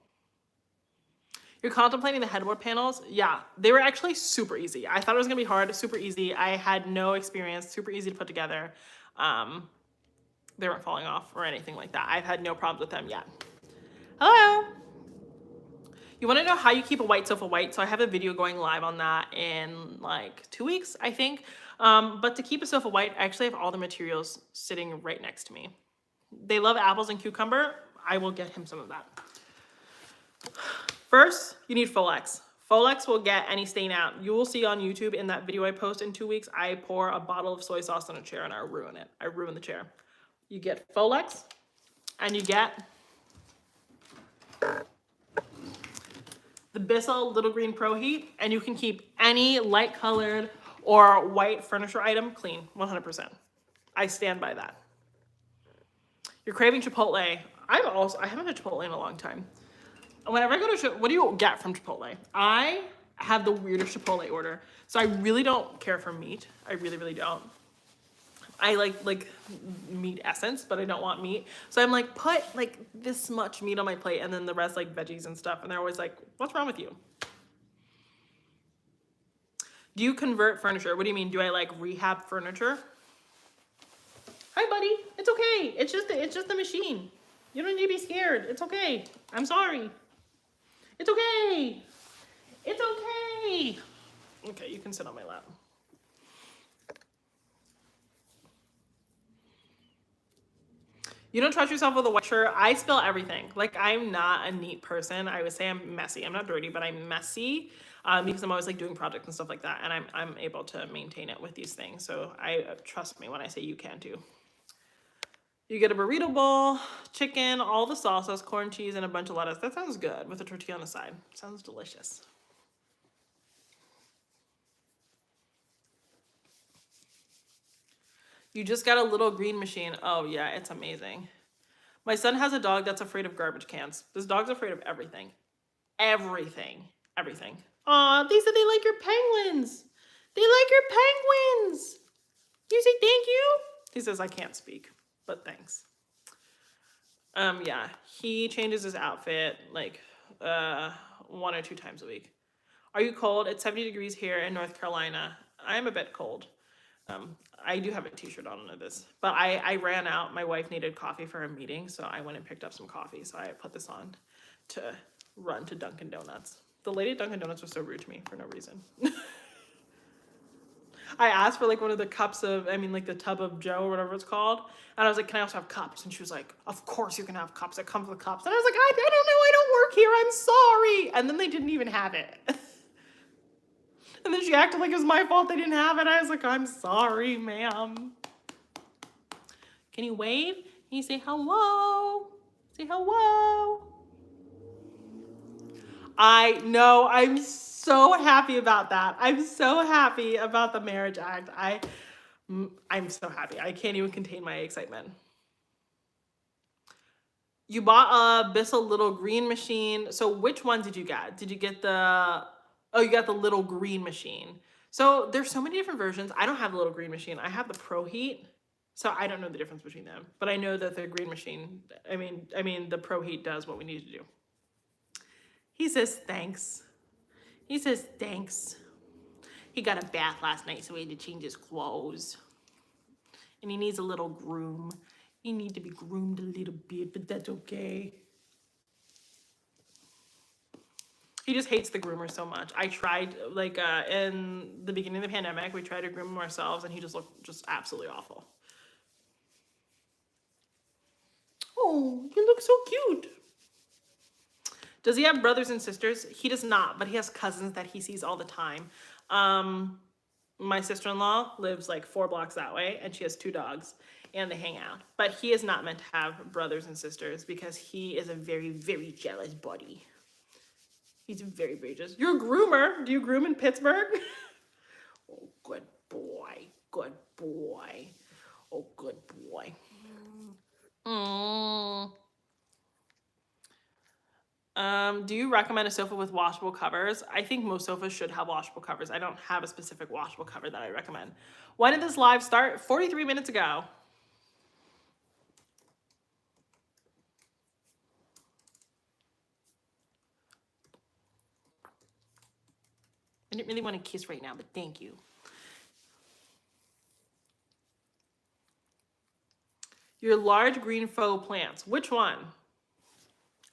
You're contemplating the headboard panels? Yeah, they were actually super easy. I thought it was gonna be hard, super easy. I had no experience, super easy to put together. They weren't falling off or anything like that. I've had no problems with them yet. Hello. You want to know how you keep a white sofa white? So I have a video going live on that in like 2 weeks, I think. But to keep a sofa white, I actually have all the materials sitting right next to me. They love apples and cucumber. I will get him some of that. First, you need Folex. Folex will get any stain out. You will see on YouTube in that video I post in 2 weeks, I pour a bottle of soy sauce on a chair and I ruin it. I ruin the chair. You get Folex and you get the Bissell Little Green Pro Heat, and you can keep any light colored or white furniture item clean, 100%. I stand by that. You're craving Chipotle. I haven't had Chipotle in a long time. Whenever I go to what do you get from Chipotle? I have the weirdest Chipotle order. So I really don't care for meat. I really, really don't. I like meat essence, but I don't want meat. So I'm like, put like this much meat on my plate and then the rest like veggies and stuff. And they're always like, what's wrong with you? Do you convert furniture? What do you mean? Do I like rehab furniture? Hi, buddy. It's okay. It's just the machine. You don't need to be scared. It's okay. I'm sorry. It's okay. It's okay. Okay, you can sit on my lap. You don't trust yourself with a white shirt. I spill everything. Like, I'm not a neat person. I would say I'm messy. I'm not dirty, but I'm messy because I'm always like doing projects and stuff like that. And I'm able to maintain it with these things. So trust me when I say you can too. You get a burrito bowl, chicken, all the salsas, corn, cheese, and a bunch of lettuce. That sounds good with a tortilla on the side. Sounds delicious. You just got a little green machine. Oh yeah, it's amazing. My son has a dog that's afraid of garbage cans. This dog's afraid of everything. Everything. Everything. Aw, they said they like your penguins. They like your penguins. You say thank you? He says, I can't speak, but thanks. Yeah, he changes his outfit like 1 or 2 times a week. Are you cold? It's 70 degrees here in North Carolina. I'm a bit cold. I do have a t-shirt on under this, but I ran out. My wife needed coffee for a meeting, so I went and picked up some coffee. So I put this on to run to Dunkin' Donuts. The lady at Dunkin' Donuts was so rude to me for no reason. I asked for like one of the cups of, like the tub of Joe or whatever it's called. And I was like, can I also have cups? And she was like, of course you can have cups. It comes with cups. And I was like, I don't know. I don't work here. I'm sorry. And then they didn't even have it. And then she acted like it was my fault they didn't have it. I was like, I'm sorry, ma'am. Can you wave? Can you say hello? Say hello. I know. I'm so happy about that. I'm so happy about the Marriage Act. I'm so happy. I can't even contain my excitement. You bought a Bissell little green machine. So which one did you get? Did you get you got the little green machine. So there's so many different versions. I don't have the little green machine. I have the Pro Heat. So I don't know the difference between them. But I know that the green machine, the Pro Heat does what we need to do. He says thanks. He says thanks. He got a bath last night, so he had to change his clothes. And he needs a little groom. He needs to be groomed a little bit, but that's okay. He just hates the groomer so much. I tried, like, in the beginning of the pandemic, we tried to groom him ourselves, and he just looked just absolutely awful. Oh, you look so cute. Does he have brothers and sisters? He does not, but he has cousins that he sees all the time. My sister-in-law lives like 4 blocks that way, and she has 2 dogs, and they hang out. But he is not meant to have brothers and sisters because he is a very, very jealous buddy. He's very, very jealous. You're a groomer. Do you groom in Pittsburgh? Oh, good boy. Good boy. Oh, good boy. Do you recommend a sofa with washable covers? I think most sofas should have washable covers. I don't have a specific washable cover that I recommend. When did this live start? 43 minutes ago. I didn't really want to kiss right now, but thank you. Your large green faux plants. Which one?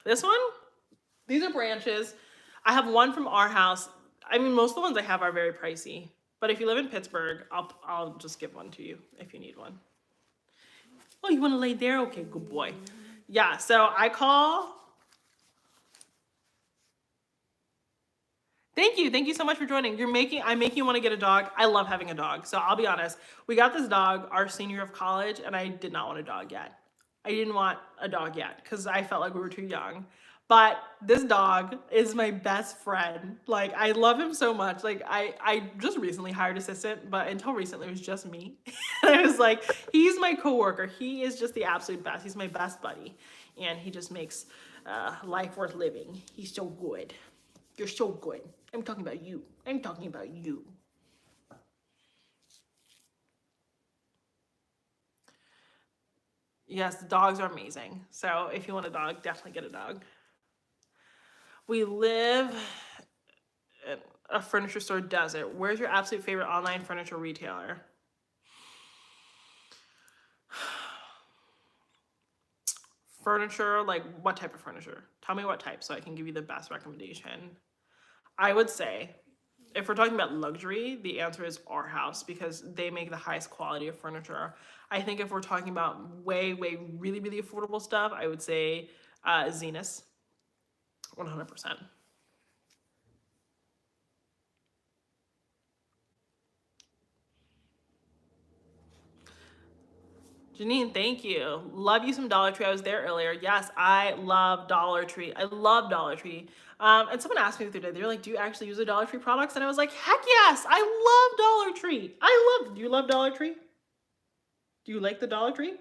This one? These are branches. I have one from our house. Most of the ones I have are very pricey. But if you live in Pittsburgh, I'll just give one to you if you need one. Oh, you want to lay there? Okay, good boy. Yeah, so I call. Thank you. Thank you so much for joining. I'm making you want to get a dog. I love having a dog. So I'll be honest. We got this dog our senior year of college, and I did not want a dog yet. I didn't want a dog yet because I felt like we were too young. But this dog is my best friend. Like, I love him so much. Like, I just recently hired an assistant, but until recently it was just me. And I was like, he's my coworker. He is just the absolute best. He's my best buddy. And he just makes life worth living. He's so good. You're so good. I'm talking about you. I'm talking about you. Yes, dogs are amazing. So if you want a dog, definitely get a dog. We live in a furniture store desert. Where's your absolute favorite online furniture retailer? Furniture, like what type of furniture? Tell me what type so I can give you the best recommendation. I would say if we're talking about luxury, the answer is our house because they make the highest quality of furniture. I think if we're talking about way, really, really affordable stuff, I would say Zenus, 100%. Janine, thank you. Love you some Dollar Tree. I was there earlier. Yes, I love Dollar Tree. I love Dollar Tree. And someone asked me the other day, they're like, do you actually use the Dollar Tree products? And I was like, heck yes, I love Dollar Tree. Do you love Dollar Tree? Do you like the Dollar Tree?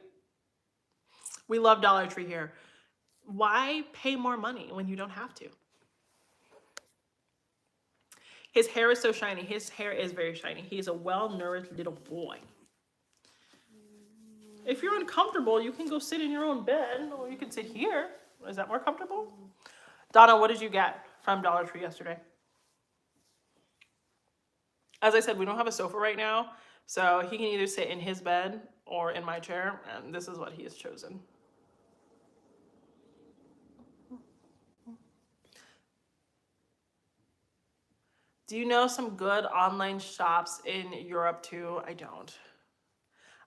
We love Dollar Tree here. Why pay more money when you don't have to? His hair is so shiny. His hair is very shiny. He's a well-nourished little boy. If you're uncomfortable, you can go sit in your own bed, or you can sit here. Is that more comfortable? Donna, what did you get from Dollar Tree yesterday? As I said, we don't have a sofa right now, so he can either sit in his bed or in my chair, and this is what he has chosen. Do you know some good online shops in Europe too? I don't.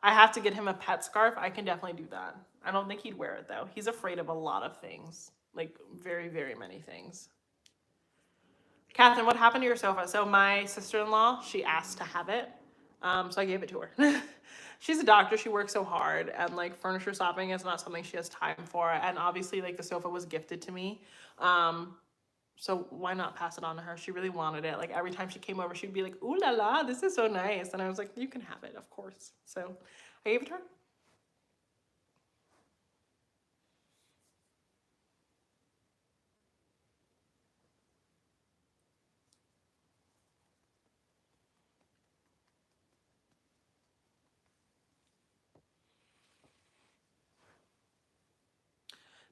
I have to get him a pet scarf. I can definitely do that. I don't think he'd wear it though. He's afraid of a lot of things, like very, very many things. Catherine, what happened to your sofa? So my sister-in-law, she asked to have it. So I gave it to her. She's a doctor. She works so hard, and like furniture shopping is not something she has time for. And obviously like the sofa was gifted to me. So why not pass it on to her? She really wanted it. Like every time she came over, she'd be like, ooh la la, this is so nice. And I was like, you can have it, of course. So I gave it to her.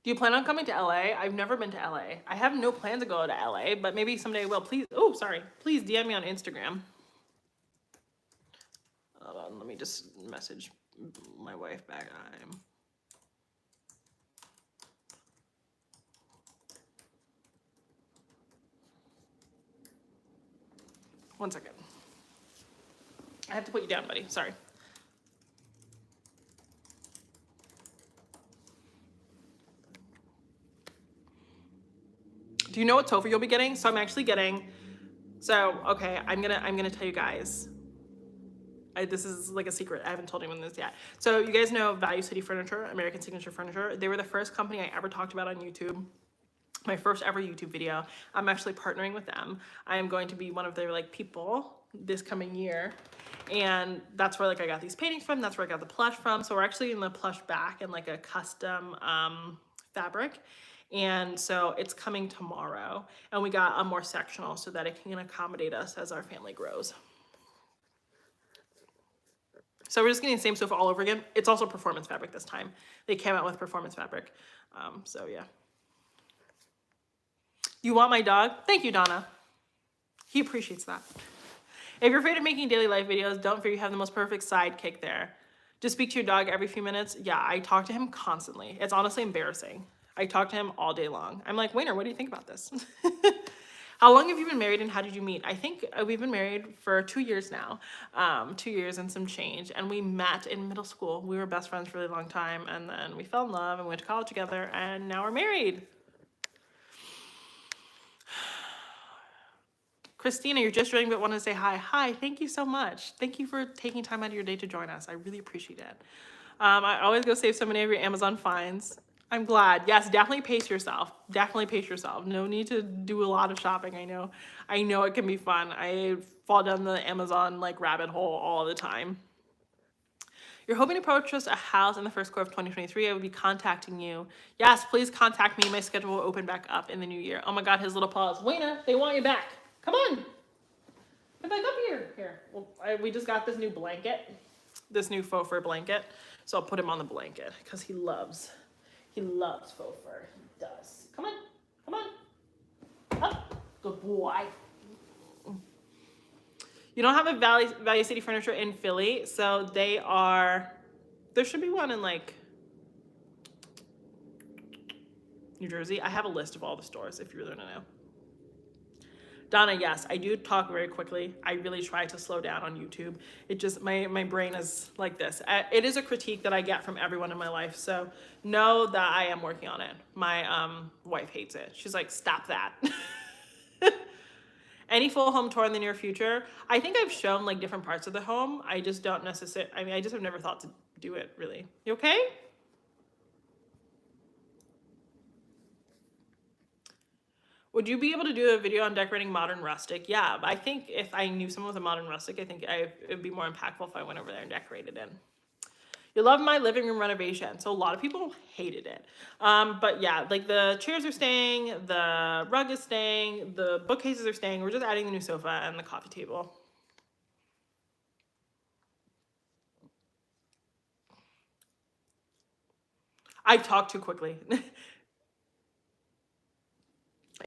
Do you plan on coming to LA? I've never been to LA. I have no plan to go to LA, but maybe someday I will. Please, oh, sorry. Please DM me on Instagram. Hold on, let me just message my wife back. One second. I have to put you down, buddy. Sorry. Do you know what sofa you'll be getting? So I'm actually getting, okay, I'm gonna tell you guys. This is like a secret. I haven't told anyone this yet. So you guys know Value City Furniture, American Signature Furniture. They were the first company I ever talked about on YouTube. My first ever YouTube video. I'm actually partnering with them. I am going to be one of their like people this coming year. And that's where like I got these paintings from. That's where I got the plush from. So we're actually in the plush back and like a custom fabric. And so it's coming tomorrow. And we got a more sectional so that it can accommodate us as our family grows. So we're just getting the same sofa all over again. It's also performance fabric this time. They came out with performance fabric. So yeah. You want my dog? Thank you, Donna. He appreciates that. If you're afraid of making daily life videos, don't fear, you have the most perfect sidekick there. Just speak to your dog every few minutes. Yeah, I talk to him constantly. It's honestly embarrassing. I talk to him all day long. I'm like, Wiener, what do you think about this? How long have you been married and how did you meet? I think we've been married for 2 years now, 2 years and some change. And we met in middle school. We were best friends for a really long time. And then we fell in love and went to college together and now we're married. Christina, you're just joining but want to say hi. Hi, thank you so much. Thank you for taking time out of your day to join us. I really appreciate it. I always go save so many of your Amazon finds. I'm glad. Yes, definitely pace yourself. Definitely pace yourself. No need to do a lot of shopping. I know it can be fun. I fall down the Amazon like rabbit hole all the time. You're hoping to purchase a house in the first quarter of 2023. I will be contacting you. Yes, please contact me. My schedule will open back up in the new year. Oh my God, his little paws. Wiener, they want you back. Come on. Come back up here. Here. Well, we just got this new blanket, this new faux fur blanket. So I'll put him on the blanket because he loves faux fur. He does. Come on. Come on. Up. Good boy. You don't have a Value City Furniture in Philly, so there should be one in like New Jersey. I have a list of all the stores if you really want to know. Donna, yes, I do talk very quickly. I really try to slow down on YouTube. It just, my brain is like this. It is a critique that I get from everyone in my life. So know that I am working on it. My wife hates it. She's like, stop that. Any full home tour in the near future? I think I've shown like different parts of the home. I just don't necessarily, I mean, I just have never thought to do it really. You okay? Would you be able to do a video on decorating modern rustic? Yeah, I think if I knew someone with a modern rustic, I think it would be more impactful if I went over there and decorated it. You love my living room renovation. So a lot of people hated it. But yeah, like the chairs are staying, the rug is staying, the bookcases are staying. We're just adding the new sofa and the coffee table. I talk too quickly.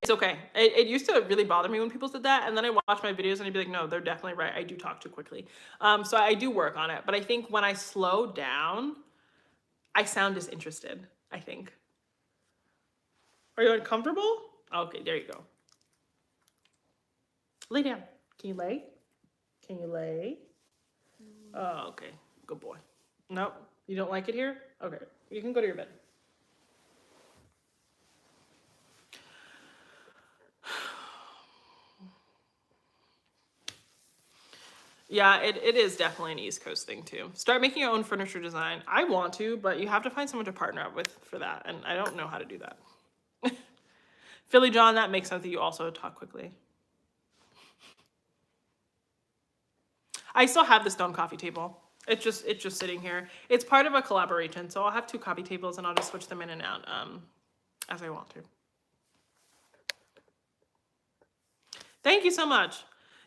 It's okay. It used to really bother me when people said that, and then I watch my videos and I'd be like, no, they're definitely right. I do talk too quickly. So I do work on it, but I think when I slow down, I sound disinterested, I think. Are you uncomfortable? Okay, there you go. Lay down. Can you lay? Can you lay? Oh, okay. Good boy. Nope. You don't like it here? Okay. You can go to your bed. Yeah, it is definitely an East Coast thing too. Start making your own furniture design. I want to, but you have to find someone to partner up with for that, and I don't know how to do that. Philly John, that makes sense that you also talk quickly. I still have the stone coffee table. It's just sitting here. It's part of a collaboration, so I'll have 2 coffee tables and I'll just switch them in and out as I want to. Thank you so much.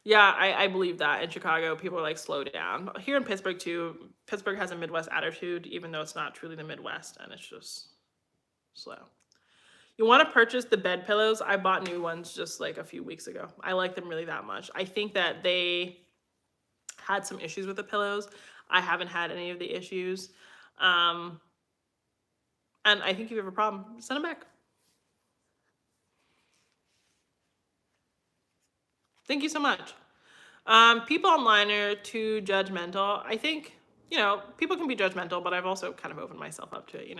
Yeah, I believe that in Chicago, people are like, slow down. Here in Pittsburgh too, Pittsburgh has a Midwest attitude, even though it's not truly the Midwest, and it's just slow. You want to purchase the bed pillows? I bought new ones just like a few weeks ago. I like them really that much. I think that they had some issues with the pillows. I haven't had any of the issues. And I think if you have a problem, send them back. Thank you so much. People online are too judgmental. I think, people can be judgmental, but I've also kind of opened myself up to it,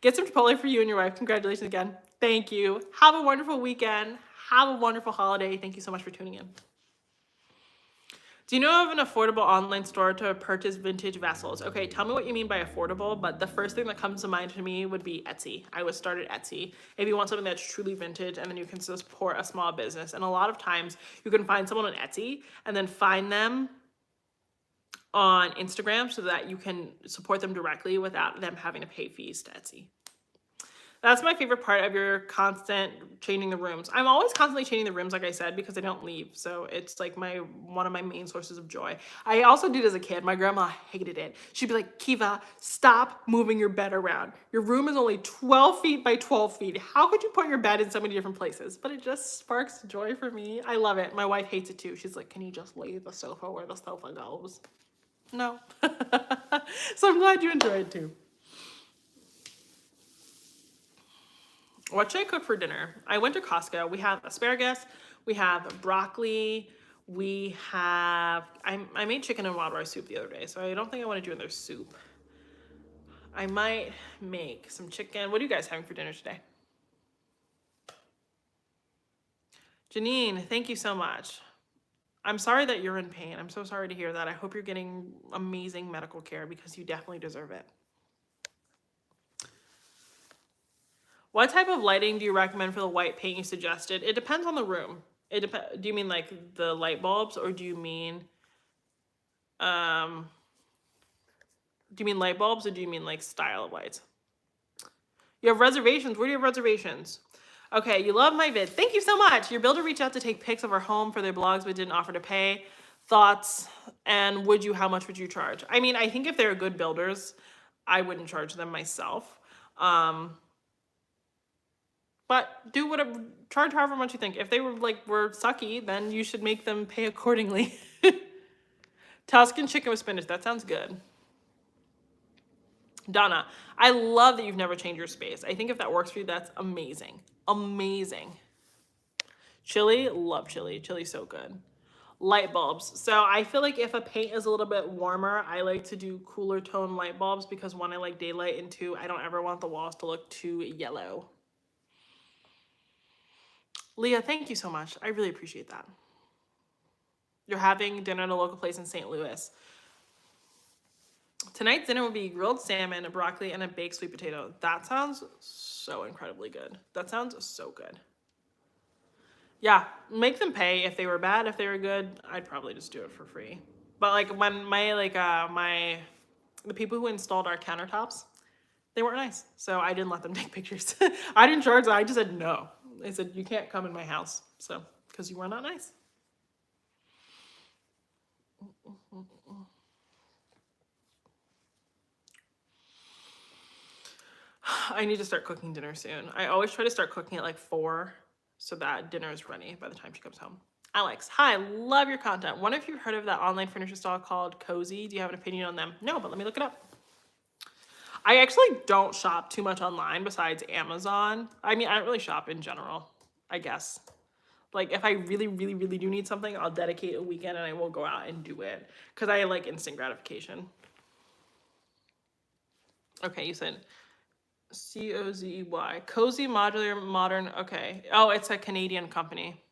Get some Chipotle for you and your wife. Congratulations again. Thank you. Have a wonderful weekend. Have a wonderful holiday. Thank you so much for tuning in. Do you know of an affordable online store to purchase vintage vessels? Okay, tell me what you mean by affordable, but the first thing that comes to mind to me would be Etsy. I would start at Etsy. If you want something that's truly vintage, and then you can support a small business. And a lot of times you can find someone on Etsy and then find them on Instagram so that you can support them directly without them having to pay fees to Etsy. That's my favorite part of your constant changing the rooms. I'm always constantly changing the rooms, like I said, because I don't leave. So it's like one of my main sources of joy. I also did as a kid. My grandma hated it. She'd be like, Kiva, stop moving your bed around. Your room is only 12 feet by 12 feet. How could you put your bed in so many different places? But it just sparks joy for me. I love it. My wife hates it too. She's like, can you just lay the sofa where the sofa goes? No. So I'm glad you enjoyed it too. What should I cook for dinner? I went to Costco. We have asparagus, we have broccoli, we have, I made chicken and wild rice soup the other day, so I don't think I want to do another soup. I might make some chicken. What are you guys having for dinner today? Janine, thank you so much. I'm sorry that you're in pain. I'm so sorry to hear that. I hope you're getting amazing medical care because you definitely deserve it. What type of lighting do you recommend for the white paint you suggested? It depends on the room. Do you mean like the light bulbs, or do you mean light bulbs, or do you mean like style of lights? You have reservations. Where do you have reservations? Okay, you love my vid. Thank you so much. Your builder reached out to take pics of our home for their blogs, but didn't offer to pay. Thoughts, and how much would you charge? I mean, I think if they're good builders, I wouldn't charge them myself. But do whatever, charge however much you think. If they were sucky, then you should make them pay accordingly. Tuscan chicken with spinach, that sounds good. Donna, I love that you've never changed your space. I think if that works for you, that's amazing. Amazing. Chili, love chili. Chili's so good. Light bulbs. So I feel like if a paint is a little bit warmer, I like to do cooler tone light bulbs because one, I like daylight, and two, I don't ever want the walls to look too yellow. Leah, thank you so much. I really appreciate that. You're having dinner at a local place in St. Louis. Tonight's dinner will be grilled salmon, broccoli, and a baked sweet potato. That sounds so incredibly good. That sounds so good. Yeah, make them pay. If they were bad, if they were good, I'd probably just do it for free. But like when the people who installed our countertops, they weren't nice. So I didn't let them take pictures. I didn't charge them. I just said no. I said, you can't come in my house. So, because you were not nice. I need to start cooking dinner soon. I always try to start cooking at like 4 so that dinner is ready by the time she comes home. Alex, hi, love your content. Wonder if you've heard of that online furniture store called Cozy. Do you have an opinion on them? No, but let me look it up. I actually don't shop too much online besides Amazon. I mean, I don't really shop in general, I guess. Like if I really, really, really do need something, I'll dedicate a weekend and I will go out and do it because I like instant gratification. Okay, you said COZY. Cozy Modular Modern. Okay. Oh, it's a Canadian company.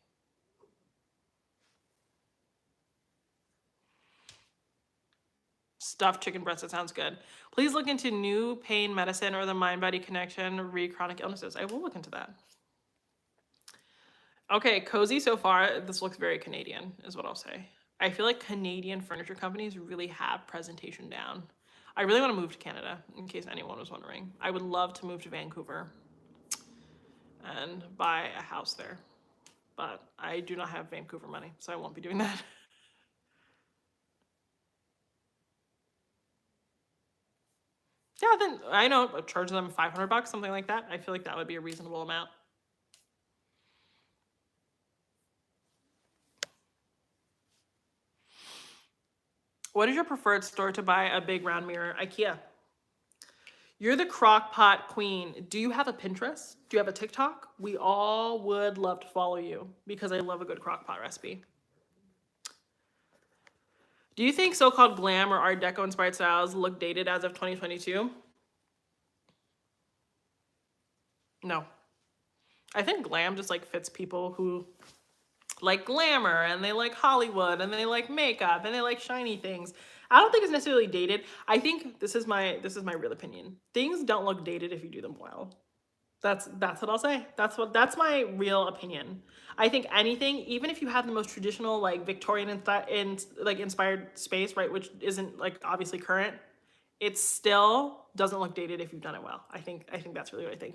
Stuffed chicken breast. That sounds good. Please look into new pain medicine or the mind body connection, chronic illnesses. I will look into that. Okay, Cozy so far. This looks very Canadian, is what I'll say. I feel like Canadian furniture companies really have presentation down. I really want to move to Canada, in case anyone was wondering. I would love to move to Vancouver and buy a house there. But I do not have Vancouver money, so I won't be doing that. Yeah, then I know, charge them $500, something like that. I feel like that would be a reasonable amount. What is your preferred store to buy a big round mirror? IKEA. You're the crock pot queen. Do you have a Pinterest? Do you have a TikTok? We all would love to follow you because I love a good crock pot recipe. Do you think so-called glam or Art Deco inspired styles look dated as of 2022? No. I think glam just like fits people who like glamour and they like Hollywood and they like makeup and they like shiny things. I don't think it's necessarily dated. I think this is my real opinion. Things don't look dated if you do them well. That's what I'll say. That's my real opinion. I think anything, even if you have the most traditional like Victorian like inspired space, right, which isn't like obviously current, it still doesn't look dated if you've done it well. I think that's really what I think.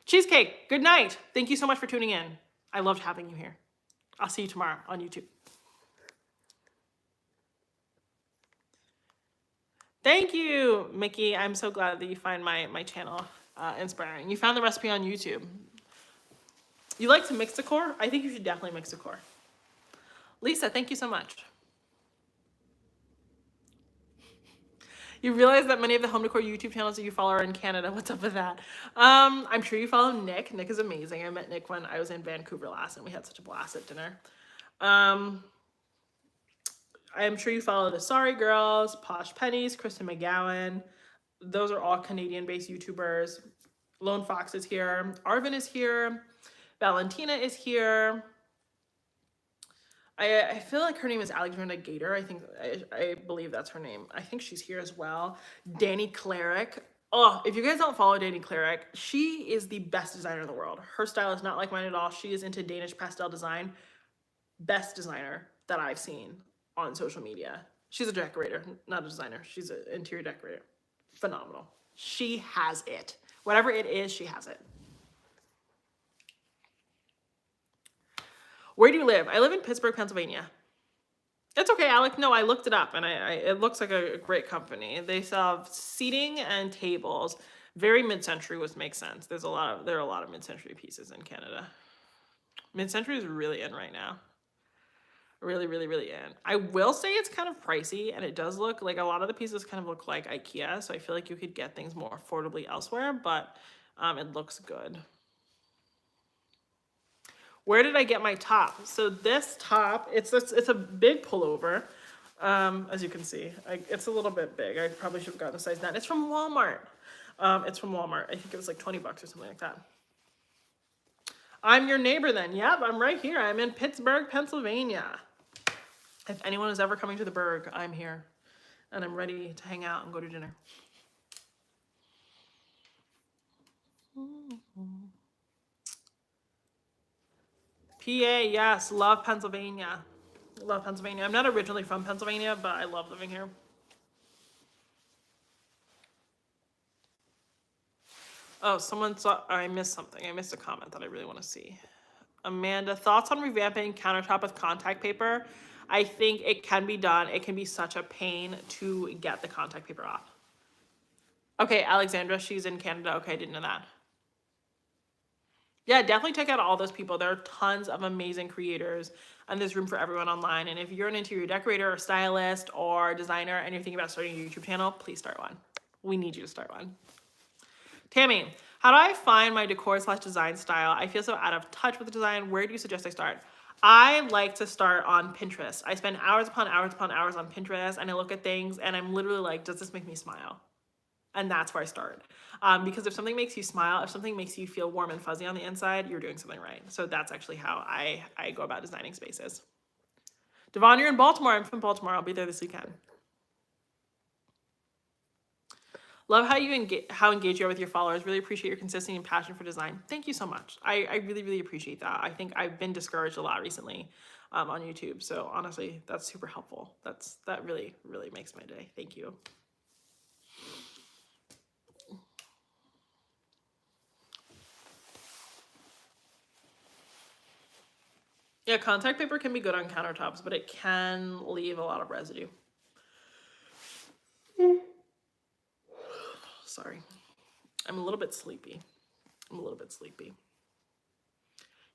Cheesecake, good night. Thank you so much for tuning in. I loved having you here. I'll see you tomorrow on YouTube. Thank you, Mickey. I'm so glad that you find my channel inspiring. You found the recipe on YouTube. You like to mix decor? I think you should definitely mix decor. Lisa, thank you so much. You realize that many of the home decor YouTube channels that you follow are in Canada. What's up with that? I'm sure you follow Nick. Nick is amazing. I met Nick when I was in Vancouver last and we had such a blast at dinner. I'm sure you follow the Sorry Girls, Posh Pennies, Kristen McGowan. Those are all Canadian-based YouTubers. Lone Fox is here. Arvin is here. Valentina is here. I feel like her name is Alexandra Gator. I believe that's her name. I think she's here as well. Danny Cleric. Oh, if you guys don't follow Danny Cleric, she is the best designer in the world. Her style is not like mine at all. She is into Danish pastel design. Best designer that I've seen on social media. She's a decorator, not a designer. She's an interior decorator. Phenomenal. She has it. Whatever it is, she has it. Where do you live? I live in Pittsburgh, Pennsylvania. It's okay, Alec. No, I looked it up and it looks like a great company. They sell seating and tables. Very mid-century, which makes sense. There are a lot of mid-century pieces in Canada. Mid-century is really in right now. Really, really, really in. I will say it's kind of pricey and it does look like a lot of the pieces kind of look like IKEA. So I feel like you could get things more affordably elsewhere, but it looks good. Where did I get my top? So this top, it's a big pullover. As you can see, it's a little bit big. I probably should have gotten a size 9. It's from Walmart. It's from Walmart. I think it was like 20 bucks or something like that. I'm your neighbor then. Yep, I'm right here. I'm in Pittsburgh, Pennsylvania. If anyone is ever coming to the Berg, I'm here. And I'm ready to hang out and go to dinner. PA, yes, love Pennsylvania. Love Pennsylvania. I'm not originally from Pennsylvania, but I love living here. Oh, someone saw, I missed something. I missed a comment that I really want to see. Amanda, thoughts on revamping countertop with contact paper? I think it can be done. It can be such a pain to get the contact paper off. Okay, Alexandra, she's in Canada. Okay, I didn't know that. Yeah, definitely check out all those people. There are tons of amazing creators, and there's room for everyone online. And if you're an interior decorator or stylist or designer and you're thinking about starting a YouTube channel, please start one. We need you to start one. Tammy, how do I find my decor/design style? I feel so out of touch with the design. Where do you suggest I start? I like to start on Pinterest. I spend hours upon hours upon hours on Pinterest, and I look at things and I'm literally like, does this make me smile? And that's where I start. Because if something makes you smile, if something makes you feel warm and fuzzy on the inside, you're doing something right. So that's actually how I go about designing spaces. Devon, you're in Baltimore. I'm from Baltimore. I'll be there this weekend. Love how you engage you are with your followers. Really appreciate your consistency and passion for design. Thank you so much. I really, really appreciate that. I think I've been discouraged a lot recently on YouTube. So honestly, that's super helpful. That really, really makes my day. Thank you. Yeah, contact paper can be good on countertops, but it can leave a lot of residue. Sorry. I'm a little bit sleepy.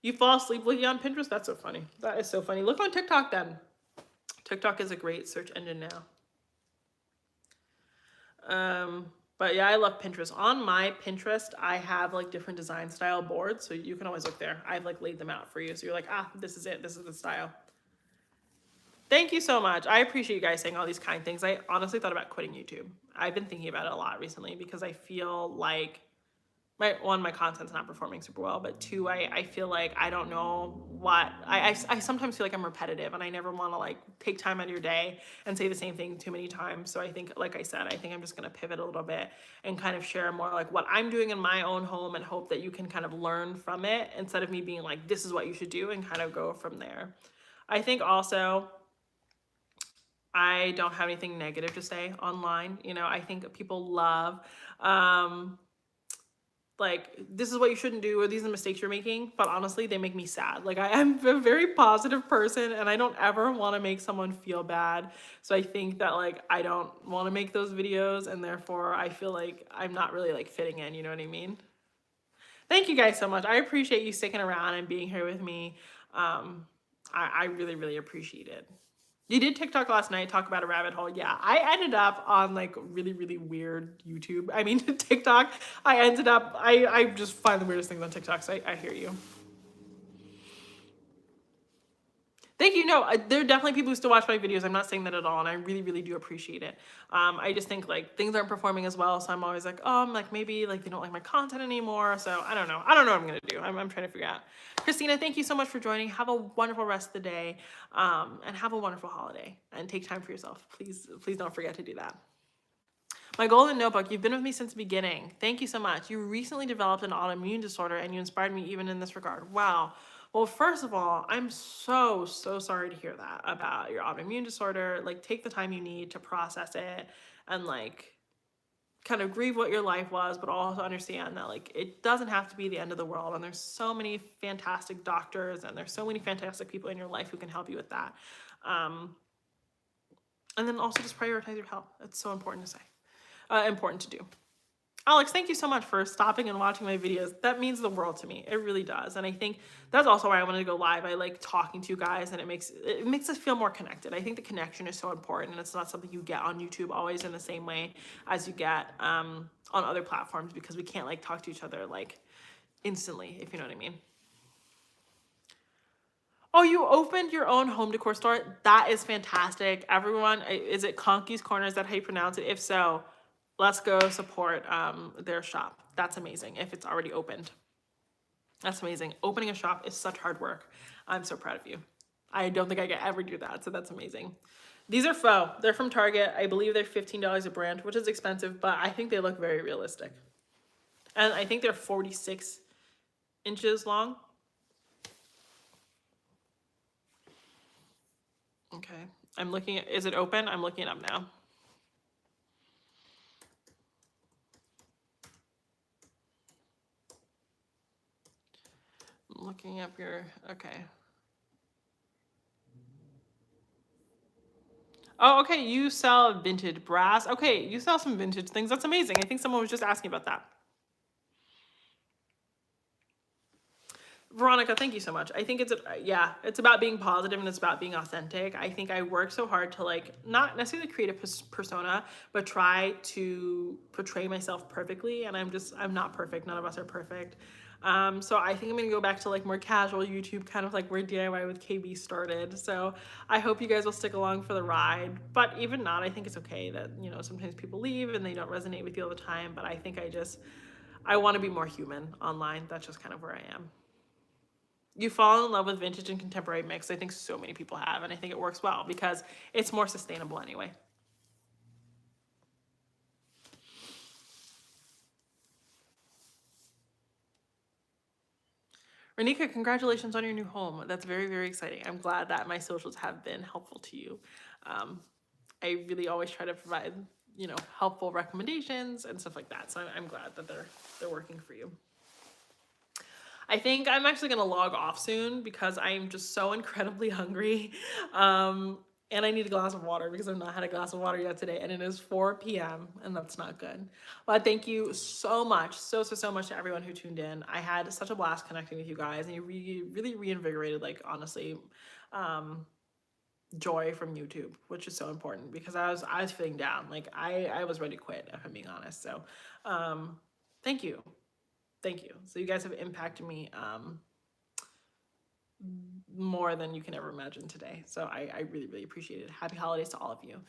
You fall asleep looking on Pinterest? That's so funny. That is so funny. Look on TikTok then. TikTok is a great search engine now. But yeah, I love Pinterest. On my Pinterest, I have like different design style boards, so you can always look there. I've like laid them out for you, so you're like, this is it. This is the style. Thank you so much. I appreciate you guys saying all these kind things. I honestly thought about quitting YouTube. I've been thinking about it a lot recently because I feel like my content's not performing super well, but two, I feel like I don't know what, I sometimes feel like I'm repetitive and I never want to like take time out of your day and say the same thing too many times. So I think, like I said, I think I'm just going to pivot a little bit and kind of share more like what I'm doing in my own home and hope that you can kind of learn from it instead of me being like, this is what you should do, and kind of go from there. I think also, I don't have anything negative to say online. You know, I think people love, like, this is what you shouldn't do, or these are the mistakes you're making, but honestly, they make me sad. Like, I'm a very positive person, and I don't ever want to make someone feel bad. So I think that, like, I don't want to make those videos, and therefore I feel like I'm not really, like, fitting in, you know what I mean? Thank you guys so much. I appreciate you sticking around and being here with me. I really, really appreciate it. You did TikTok last night, talk about a rabbit hole. Yeah, I ended up on like really, really weird YouTube. I mean, TikTok. I just find the weirdest things on TikTok, so I hear you. Thank you. No, there are definitely people who still watch my videos. I'm not saying that at all, and I really, really do appreciate it. I just think like things aren't performing as well, so I'm always like, oh, I'm like maybe like they don't like my content anymore. So I don't know. I don't know what I'm gonna do. I'm trying to figure out. Christina, thank you so much for joining. Have a wonderful rest of the day, and have a wonderful holiday. And take time for yourself. Please, please don't forget to do that. My golden notebook, you've been with me since the beginning. Thank you so much. You recently developed an autoimmune disorder and you inspired me even in this regard. Wow. Well, first of all, I'm so sorry to hear that about your autoimmune disorder. Like, take the time you need to process it and like kind of grieve what your life was, but also understand that like it doesn't have to be the end of the world. And there's so many fantastic doctors and there's so many fantastic people in your life who can help you with that. And then also just prioritize your health. It's so important to say. Important to do. Alex, thank you so much for stopping and watching my videos. That means the world to me. It really does. And I think that's also why I wanted to go live. I like talking to you guys, and it makes us feel more connected. I think the connection is so important, and it's not something you get on YouTube always in the same way as you get on other platforms, because we can't like talk to each other like instantly, if you know what I mean. Oh, you opened your own home decor store? That is fantastic. Everyone, is it Conky's Corner? Is that how you pronounce it? If so, let's go support their shop. That's amazing if it's already opened. That's amazing. Opening a shop is such hard work. I'm so proud of you. I don't think I could ever do that, so that's amazing. These are faux. They're from Target. I believe they're $15 a brand, which is expensive, but I think they look very realistic. And I think they're 46 inches long. Okay. I'm looking at, is it open? I'm looking it up now. I'm looking up your, okay. Oh, okay, you sell vintage brass. Okay, you sell some vintage things. That's amazing. I think someone was just asking about that. Veronica, thank you so much. I think yeah, it's about being positive and it's about being authentic. I think I work so hard to like not necessarily create a persona, but try to portray myself perfectly. And I'm not perfect. None of us are perfect. So I think I'm gonna go back to like more casual YouTube, kind of like where DIY with KB started. So I hope you guys will stick along for the ride. But even not, I think it's okay that, you know, sometimes people leave and they don't resonate with you all the time. But I think I want to be more human online. That's just kind of where I am. You fall in love with vintage and contemporary mix. I think so many people have, and I think it works well because it's more sustainable anyway. Renika, congratulations on your new home. That's very, very exciting. I'm glad that my socials have been helpful to you. I really always try to provide, you know, helpful recommendations and stuff like that. So I'm glad that they're working for you. I think I'm actually gonna log off soon because I'm just so incredibly hungry. And I need a glass of water because I've not had a glass of water yet today, and it is 4 p.m. and that's not good. But thank you so much, so much to everyone who tuned in. I had such a blast connecting with you guys, and you really reinvigorated, like, honestly, joy from YouTube, which is so important because I was feeling down. Like I was ready to quit, if I'm being honest. So thank you. Thank you. So you guys have impacted me more than you can ever imagine today. So I really appreciate it. Happy holidays to all of you.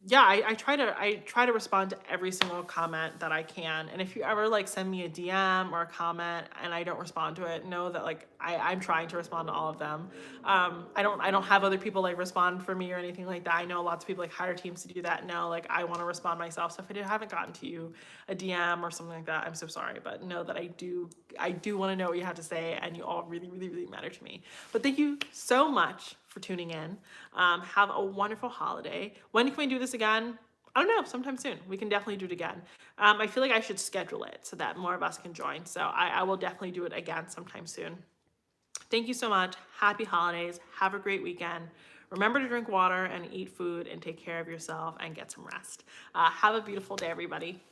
Yeah, I try to respond to every single comment that I can. And if you ever like send me a DM or a comment and I don't respond to it, know that like I'm trying to respond to all of them. I don't have other people like respond for me or anything like that. I know lots of people like hire teams to do that. No, like I want to respond myself. So if I haven't gotten to you a DM or something like that, I'm so sorry. But know that I do want to know what you have to say, and you all really matter to me. But thank you so much for tuning in. Have a wonderful holiday. When can we do this again? I don't know, sometime soon. We can definitely do it again. I feel like I should schedule it so that more of us can join. So I will definitely do it again sometime soon. Thank you so much. Happy holidays. Have a great weekend. Remember to drink water and eat food and take care of yourself and get some rest. Have a beautiful day, everybody.